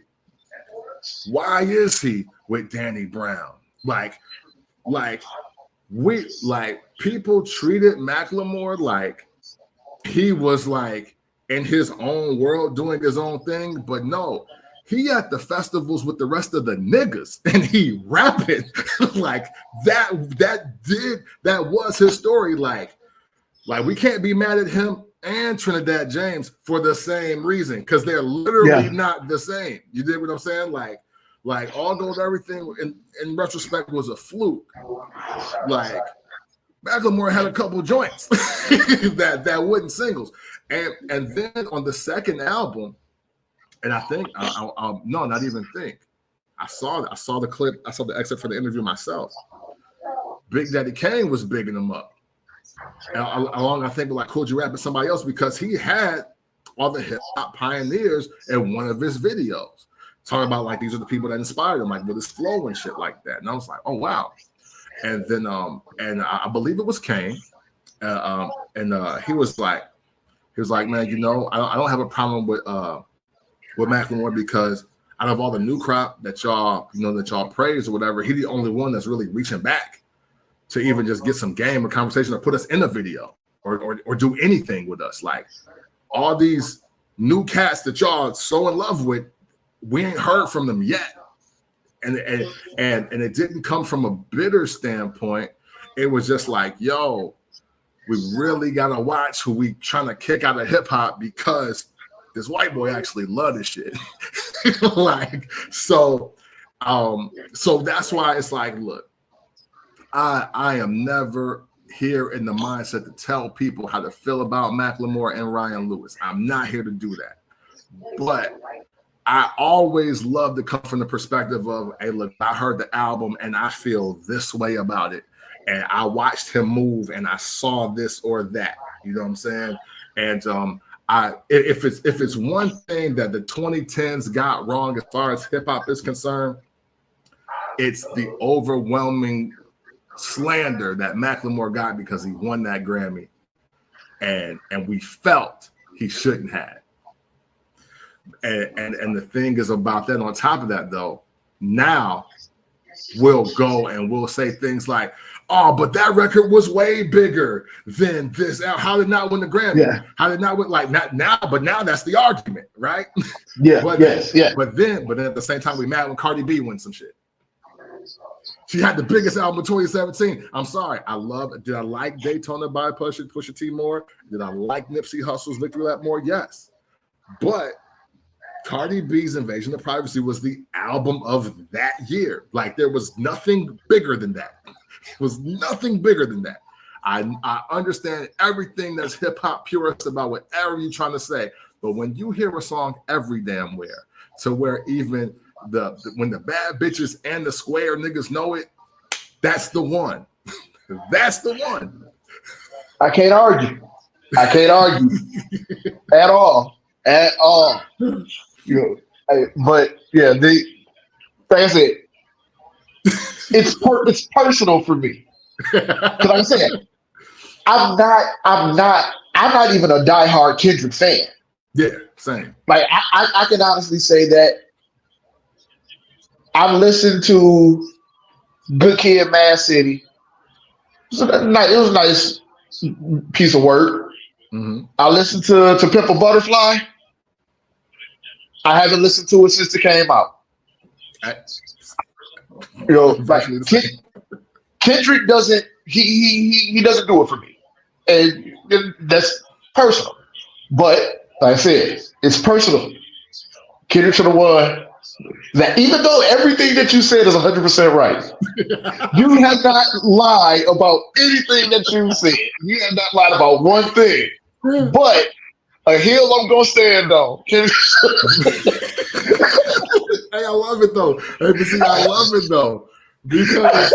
Why is he with Danny Brown? Like people treated Macklemore like he was like in his own world doing his own thing, but no, he at the festivals with the rest of the niggas and he rapping like that was his story. Like we can't be mad at him and Trinidad James for the same reason because they're literally not the same. You did what I'm saying? Like All Gold Everything in retrospect was a fluke. Like Macklemore had a couple joints that wasn't singles. And then on the second album, and I think no, not even think. I saw the clip, I saw the excerpt for the interview myself. Big Daddy Kane was bigging him up. And along, I think, like Cool G Rap and somebody else, because he had all the hip hop pioneers in one of his videos. Talking about like these are the people that inspired him, like with his flow and shit like that. And I was like, oh wow. And then and I believe it was Kane. He was like, man, you know, I don't have a problem with Macklemore because out of all the new crop that y'all praise or whatever, he's the only one that's really reaching back to even just get some game or conversation or put us in a video or do anything with us. Like all these new cats that y'all so in love with, we ain't heard from them yet. And it didn't come from a bitter standpoint. It was just like, yo, we really gotta watch who we trying to kick out of hip hop because this white boy actually love this shit. So that's why it's like, look, I am never here in the mindset to tell people how to feel about Macklemore and Ryan Lewis. I'm not here to do that. But I always love to come from the perspective of, hey, look, I heard the album and I feel this way about it. And I watched him move and I saw this or that. You know what I'm saying? And if it's one thing that the 2010s got wrong as far as hip hop is concerned, it's the overwhelming slander that Macklemore got because he won that Grammy, and we felt he shouldn't have. And the thing is about that. On top of that, though, now we'll go and we'll say things like, "Oh, but that record was way bigger than this. How did not win the Grammy? Yeah. How did not win? Like not now, but now that's the argument, right? Yeah. But then at the same time, we mad when Cardi B wins some shit. She had the biggest album of 2017. I'm sorry. Did I like Daytona by Pusha T more? Did I like Nipsey Hussle's Victory Lap more? Yes. But Cardi B's Invasion of Privacy was the album of that year. Like there was nothing bigger than that. It was nothing bigger than that. I understand everything that's hip hop purist about whatever you're trying to say. But when you hear a song every damn where, to where even when the bad bitches and the square niggas know it, that's the one. That's the one. I can't argue. At all. You know, but yeah, like I said, it's personal for me. Because like I said, I'm not even a diehard Kendrick fan. Yeah, same. Like I can honestly say that I've listened to Good Kid, Mad City. It was a nice piece of work. Mm-hmm. I listened to Pimp a Butterfly. I haven't listened to it since it came out. You know, like Kendrick doesn't he doesn't do it for me, and that's personal. But like I said, it's personal. Kendrick should have won. That even though everything that you said is 100% right, you have not lied about anything that you said. You have not lied about one thing. But a hill I'm gonna stand on. Hey, I love it though. Hey, but see, I love it though because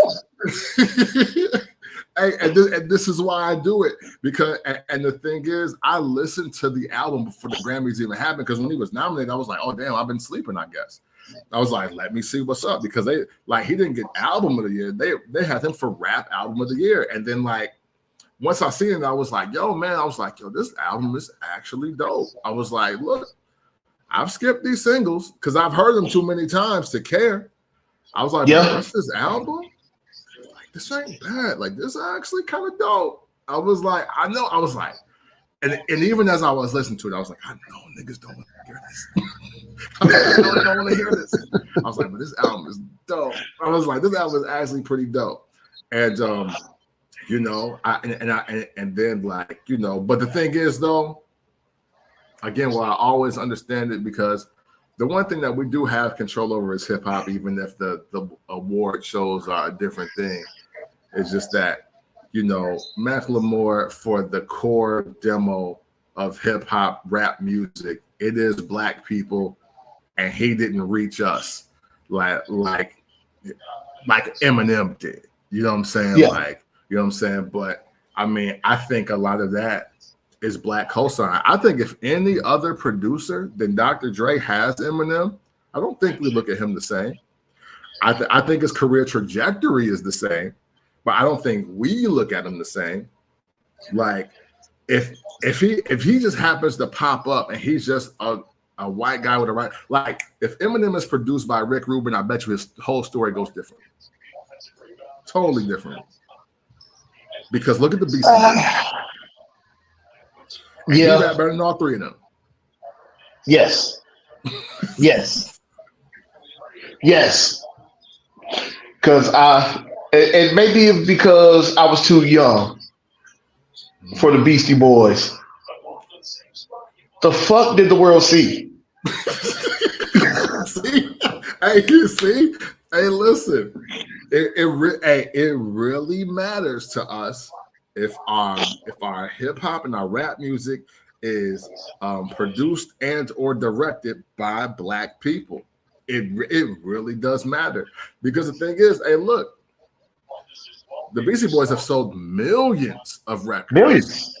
hey, and this is why I do it because. And the thing is, I listened to the album before the Grammys even happened because when he was nominated, I was like, oh damn, I've been sleeping, I guess. I was like, let me see what's up because he didn't get album of the year. They had him for rap album of the year, and then like once I seen it, I was like, yo, this album is actually dope. I was like, look, I've skipped these singles because I've heard them too many times to care. I was like, yeah, what's this album? Like, this ain't bad. Like, this is actually kind of dope. I was like, I know. I was like, and even as I was listening to it, I was like, I know niggas don't want to hear this. I was like, I don't want to hear this. I was like, but this album is dope. I was like, this album is actually pretty dope. And you know, and then like, you know, but the thing is though, again, well, I always understand it because the one thing that we do have control over is hip hop, even if the award shows are a different thing. It's just that, you know, Macklemore for the core demo of hip hop rap music, it is black people, and he didn't reach us like Eminem did. You know what I'm saying? Yeah. Like, you know what I'm saying? But I mean, I think a lot of that is black cosign. I think if any other producer than Dr. Dre has Eminem, I don't think we look at him the same. I think his career trajectory is the same, but I don't think we look at him the same. Like if he just happens to pop up and he's just a white guy with a right, like if Eminem is produced by Rick Rubin, I bet you his whole story goes different. Totally different. Because look at the Beastie Boys. Yeah. He rap better than all three of them. Yes. Yes. Yes. Because it may be because I was too young for the Beastie Boys. The fuck did the world see? See? Hey, listen. It really matters to us our hip hop and our rap music is produced and or directed by Black people, it really does matter. Because the thing is, hey, look, the Beastie Boys have sold millions of records.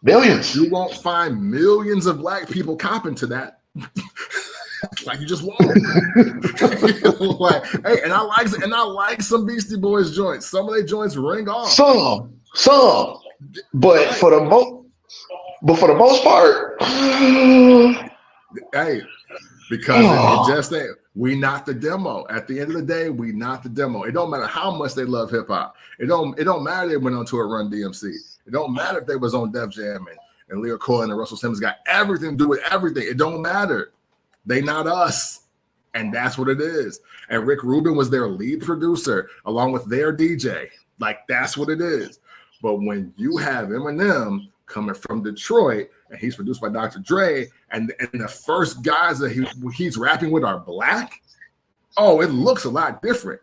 Millions. You won't find millions of Black people copping to that. Like, you just won't. Like, hey, and I like some Beastie Boys joints. Some of their joints ring off. Some, but for the most part, hey, because it just ain't. We not the demo. At the end of the day, we not the demo. It don't matter how much they love hip hop. It don't matter they went on tour at Run DMC. It don't matter if they was on Def Jam and Leo Cohen and Russell Simmons got everything to do with everything. It don't matter. They not us. And that's what it is. And Rick Rubin was their lead producer along with their DJ. Like, that's what it is. But when you have Eminem coming from Detroit and he's produced by Dr. Dre, and the first guys that he's rapping with are Black, oh, it looks a lot different.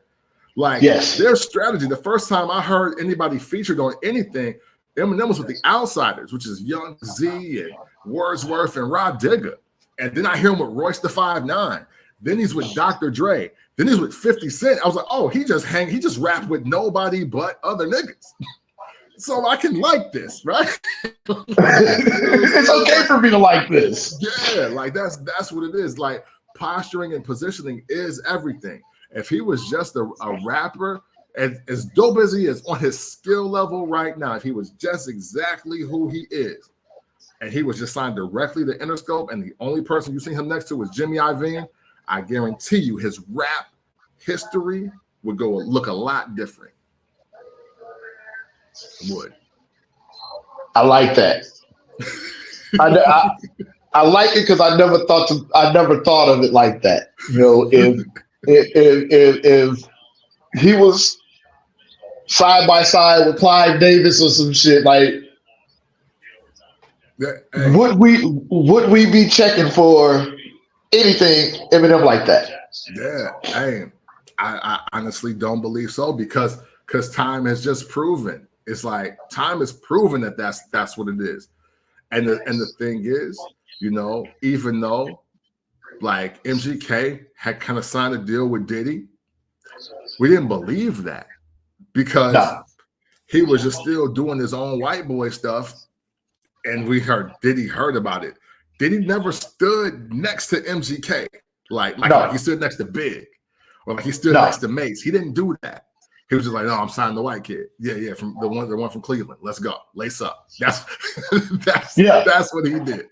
Like, their strategy, the first time I heard anybody featured on anything, Eminem was with the Outsiders, which is Young Z and Wordsworth and Rod Digger. And then I hear him with Royce the 5'9". Then he's with Dr. Dre. Then he's with 50 Cent. I was like, oh, he just rapped with nobody but other niggas. So I can like this, right? It's okay for me to like this. Yeah, like that's what it is. Like, posturing and positioning is everything. If he was just a rapper, as dope as he is on his skill level right now, if he was just exactly who he is, and he was just signed directly to Interscope, and the only person you see him next to was Jimmy Iovine, I guarantee you his rap history would look a lot different. Would. I like that. I like it because I never thought of it like that. You know, if he was side by side with Clive Davis or some shit, like, would we be checking for anything Eminem like that? Yeah, I honestly don't believe so, because time has just proven. It's like time has proven that that's what it is. And the thing is, you know, even though like MGK had kind of signed a deal with Diddy, we didn't believe that, because he was just still doing his own white boy stuff. And Diddy heard about it. Diddy never stood next to MGK like he stood next to Big, or like he stood next to Mace. He didn't do that. He was just like, no, I'm signing the white kid. Yeah, from the one from Cleveland. Let's go. Lace up. That's what he did.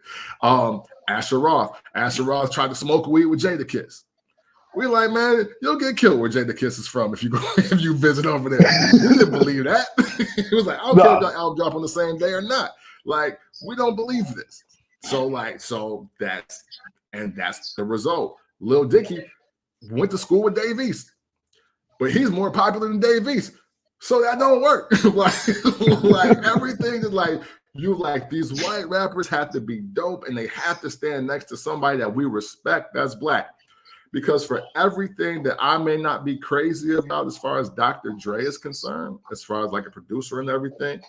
Asher Roth tried to smoke weed with Jadakiss. We like, man, you'll get killed where Jadakiss is from if you visit over there. He didn't believe that. He was like, I don't care if that album drop on the same day or not. Like, we don't believe this. So that's the result. Lil Dicky went to school with Dave East, but he's more popular than Dave East. So that don't work. like everything is like, these white rappers have to be dope, and they have to stand next to somebody that we respect that's Black. Because for everything that I may not be crazy about as far as Dr. Dre is concerned, as far as like a producer and everything,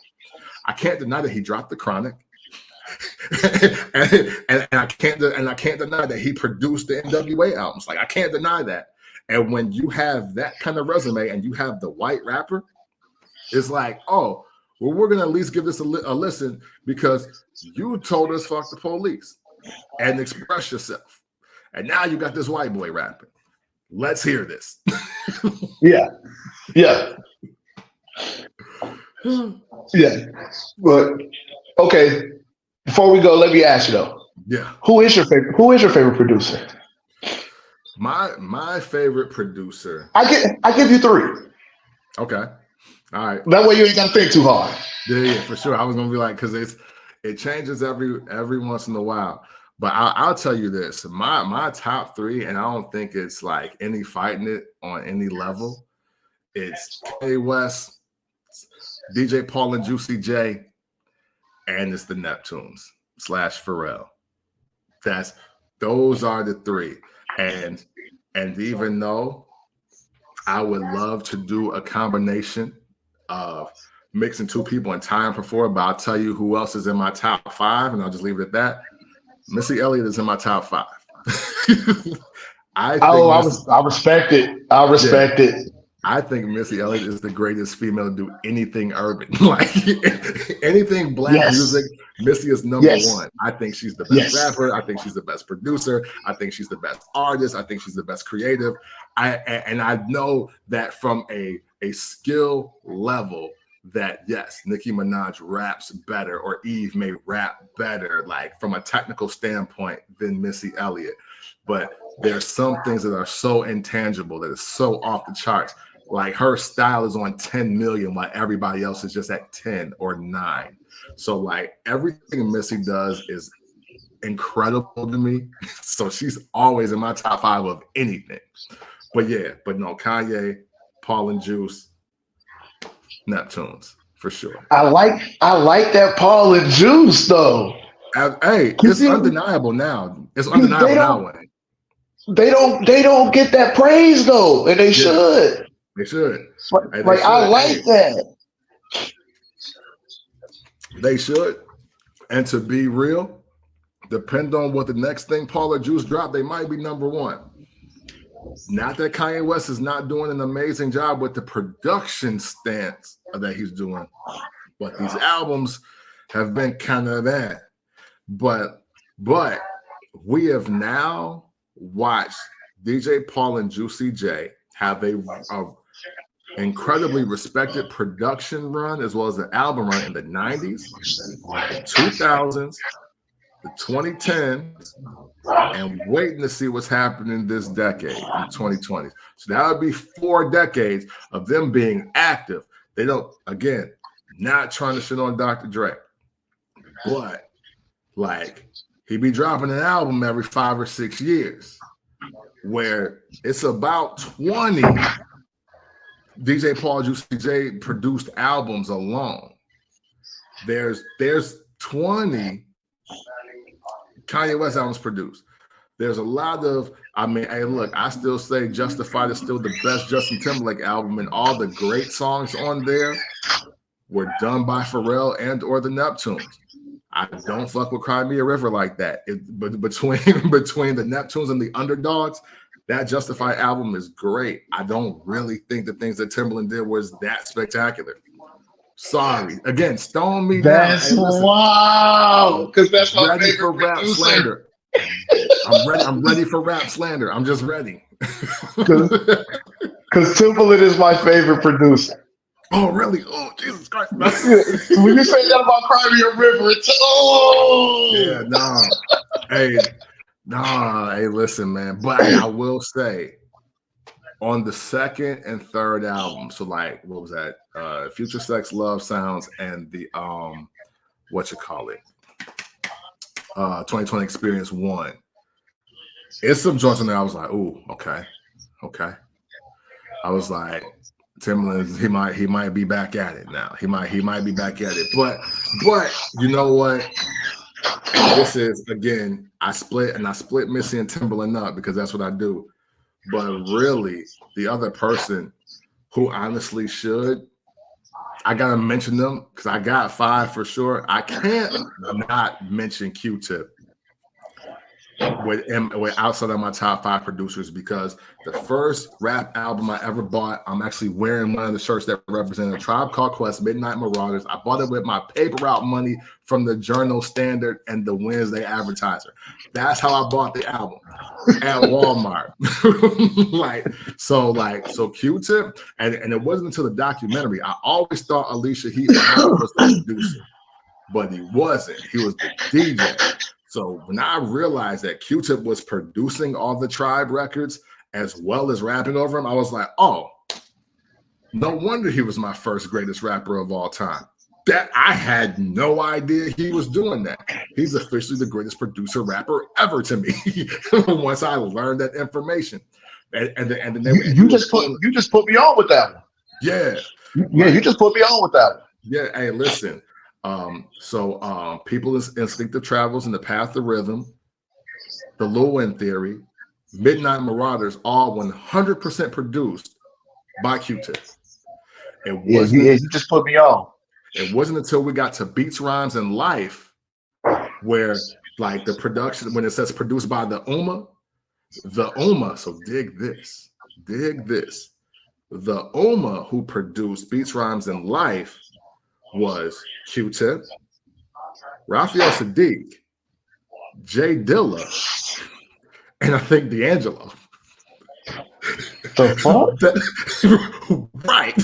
I can't deny that he dropped the Chronic. and I can't deny that he produced the NWA albums. Like, I can't deny that. And when you have that kind of resume and you have the white rapper, it's like, oh, well, we're gonna at least give this a listen, because you told us fuck the police and express yourself. And now you got this white boy rapping. Let's hear this. Yeah. But okay, before we go, let me ask you though. Yeah. Who is your favorite producer? My favorite producer. I give you 3. Okay. All right. That way you ain't gotta think too hard. Yeah, for sure. I was gonna be like, because it changes every once in a while. But I'll tell you this: my top 3, and I don't think it's like any fighting it on any level. It's Kanye West, DJ Paul and Juicy J, and it's the Neptunes / Pharrell. Those are the 3. And even though I would love to do a combination of mixing two people in time before, but I'll tell you who else is in my top 5, and I'll just leave it at that. Missy Elliott is in my top 5. I respect it. I respect it. I think Missy Elliott is the greatest female to do anything urban, like anything black music. Missy is number 1. I think she's the best rapper. I think she's the best producer. I think she's the best artist. I think she's the best creative. I know that from a skill level that yes, Nicki Minaj raps better, or Eve may rap better, like from a technical standpoint, than Missy Elliott. But there's some things that are so intangible, that is so off the charts. Like her style is on 10 million, while everybody else is just at 10 or 9. So like everything Missy does is incredible to me. So she's always in my top 5 of anything. But no, Kanye, Paul and Juice, Neptunes for sure. I like that Paul and Juice though. Hey, it's undeniable now. It's undeniable now. Wayne. They don't get that praise though, and they should. They should. I like that. They should. And to be real, depend on what the next thing Paul or Juice drop, they might be number 1. Not that Kanye West is not doing an amazing job with the production stance that he's doing, but these albums have been kind of that. But we have now watched DJ Paul and Juicy J have a incredibly respected production run as well as an album run in the 90s, the 2000s, the 2010s, and waiting to see what's happening this decade in the 2020s. So that would be 4 decades of them being active. They don't, again, not trying to shit on Dr. Dre, but like he be dropping an album every 5 or 6 years, where it's about 20 DJ Paul Juicy J produced albums alone. There's 20 Kanye West albums produced. There's a lot of, hey, look, I still say Justified is still the best Justin Timberlake album, and all the great songs on there were done by Pharrell and or the Neptunes. I don't fuck with Cry Me a River like that. But between the Neptunes and the Underdogs, that Justified album is great. I don't really think the things that Timberland did was that spectacular. Sorry. Again, stone me down. That's wow. Because that's my ready favorite for rap producer. slander. I'm ready for rap slander. I'm just ready. Because Timberland is my favorite producer. Oh, really? Oh, Jesus Christ. When you say that about Cry Me a River, it's yeah, hey, listen, man. But I will say, on the second and third album, so like, what was that? Future Sex, Love Sounds, and the 2020 Experience 1. It's some joints in there I was like, ooh, okay. I was like, Timberland, he might be back at it now. He might be back at it. But you know what? This is, again, I split Missy and Timberland up because that's what I do. But really, the other person who honestly should, I gotta mention them because I got 5 for sure. I can't not mention Q-Tip with outside of my top 5 producers, because the first rap album I ever bought, I'm actually wearing one of the shirts that represented a Tribe Called Quest, Midnight Marauders. I bought it with my paper route money from the Journal Standard and the Wednesday Advertiser. That's how I bought the album at Walmart. So Q-Tip, and it wasn't until the documentary. I always thought Alicia Heat was the producer, but he wasn't. He was the DJ. So when I realized that Q-Tip was producing all the Tribe records as well as rapping over them, I was like, oh, no wonder he was my first greatest rapper of all time. That I had no idea he was doing that. He's officially the greatest producer rapper ever to me. Once I learned that information, and then you just put me on with that one. Yeah, you just put me on with that one. Yeah, hey, listen. People's Instinctive Travels in the Path of Rhythm, the Lewin Theory, Midnight Marauders, all 100% produced by Q-Tip. You just put me on. It wasn't until we got to Beats, Rhymes, and Life where like the production, when it says produced by the UMA, so dig this. The UMA who produced Beats, Rhymes, and Life was Q-Tip, Raphael Sadiq, Jay Dilla, and I think D'Angelo. The fuck? Right.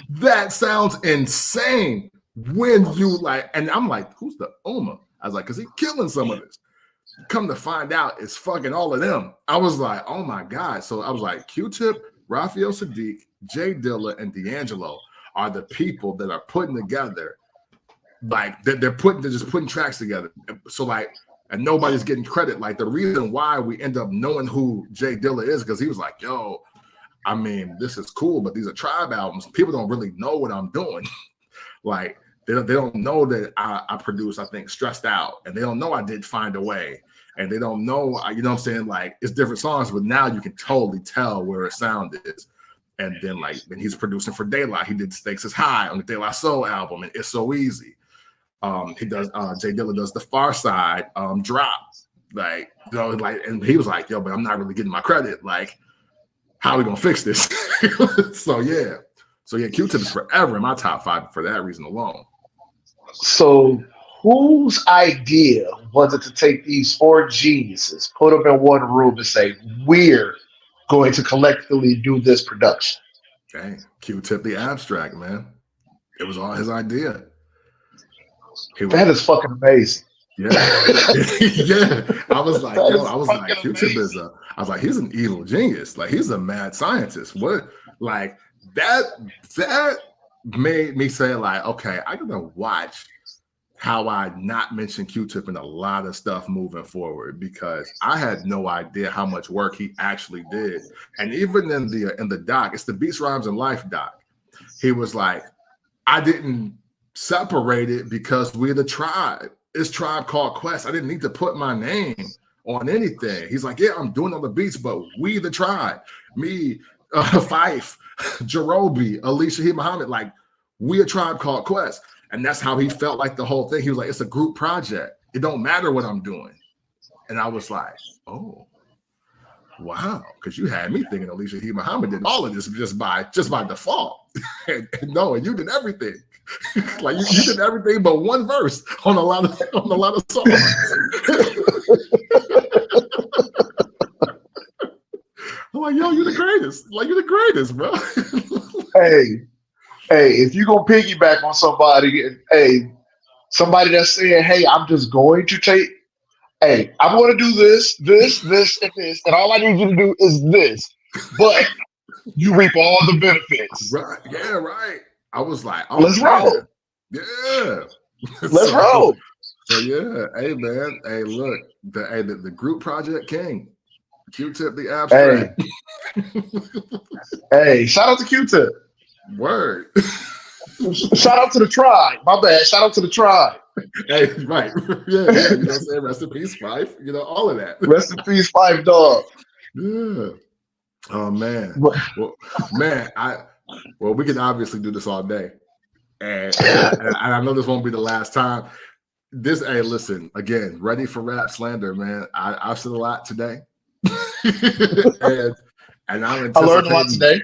That sounds insane when you like, and I'm like, who's the UMA? I was like, because he's killing some of this. Come to find out, it's fucking all of them. I was like, oh my God. So I was like, Q-Tip, Raphael Sadiq, Jay Dilla, and D'Angelo are the people that are putting together, like they're just putting tracks together. So like, and nobody's getting credit. Like the reason why we end up knowing who Jay Dilla is, because he was like, yo, I mean, this is cool, but these are Tribe albums. People don't really know what I'm doing. Like they don't know that I produced, I think, Stressed Out, and they don't know I did Find a Way, and they don't know, you know what I'm saying? Like it's different songs, but now you can totally tell where his sound is. And then like when he's producing for Daylight, he did Stakes is High on the De La Soul album, and It's So Easy. He does Jay Dilla does the Far Side Drop, like, you know, like, and he was like, yo, but I'm not really getting my credit. Like, how are we gonna fix this? So yeah, Q-Tip is forever in my top 5 for that reason alone. So whose idea was it to take these 4 geniuses, put them in one room, and say, we're going to collectively do this production? Okay, Q-Tip the Abstract, man. It was all his idea. That is fucking amazing. Yeah. Yeah. I was like, Q-Tip is I was like, he's an evil genius. Like he's a mad scientist. What, like that made me say, like, okay, I gotta watch how I not mention Q-Tip in a lot of stuff moving forward, because I had no idea how much work he actually did. And even in the doc, it's the Beats, Rhymes, and Life doc, he was like, I didn't separate it because we're the tribe. It's Tribe Called Quest. I didn't need to put my name on anything. He's like, yeah, I'm doing all the beats, but we the tribe. Me, Fife, Jerobi, Alicia He Muhammad, like we a Tribe Called Quest. And that's how he felt like the whole thing. He was like, it's a group project. It don't matter what I'm doing. And I was like, oh, wow. Because you had me thinking Alicia He Muhammad did all of this just by default. and you did everything. Like you did everything but one verse on a lot of songs. I'm like, yo, you're the greatest. Like you're the greatest, bro. Hey, if you gonna piggyback on somebody, somebody that's saying, hey, I'm just going to take, hey, I'm gonna do this, and this, and all I need you to do is this, but you reap all the benefits. Right? Yeah, right. I was like, oh, let's roll. Yeah. Let's roll. So yeah, hey man, hey look, the group project king, Q-Tip the Abstract. Hey, shout out to Q-Tip. Word. Shout out to the tribe. My bad. Shout out to the tribe. Hey, right. Yeah, you know what I'm saying? Rest in peace, Fife. You know, all of that. Rest in peace, Fife dog. Yeah. Oh man. Well, man, we can obviously do this all day. And I know this won't be the last time. Hey, listen, again, ready for rap slander, man. I've said a lot today. and I learned a lot today.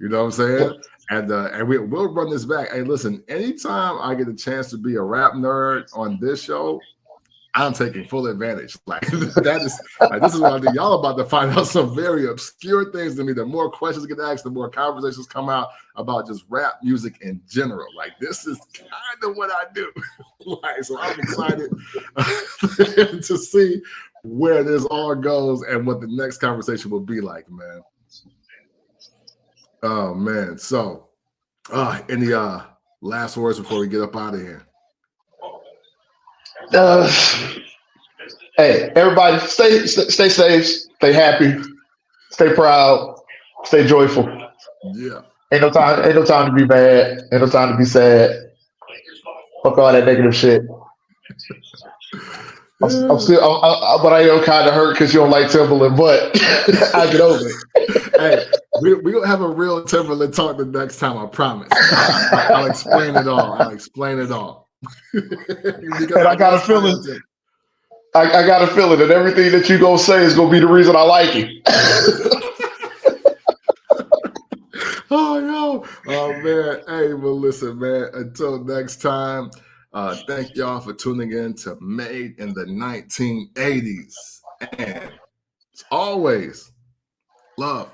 You know what I'm saying? And we'll run this back. Hey, listen, anytime I get a chance to be a rap nerd on this show, I'm taking full advantage. Like that is like, this is what I do. Y'all about to find out some very obscure things to me. The more questions get asked, the more conversations come out about just rap music in general. Like this is kind of what I do. Like, so I'm excited to see where this all goes and what the next conversation will be like, man. Oh man. So any last words before we get up out of here? Hey, everybody, stay safe, stay happy, stay proud, stay joyful. Yeah. Ain't no time to be mad. Ain't no time to be sad. Fuck all that negative shit. But I am kind of hurt because you don't like Timberland, but I get over it. Hey, we gonna have a real Timberland talk the next time. I promise. I'll explain it all. I'll explain it all. And I got a feeling. I got a feeling that everything that you gonna say is gonna be the reason I like you. Oh no. Oh man. Hey, well, listen, man. Until next time, thank y'all for tuning in to Made in the 1980s. And as always, love.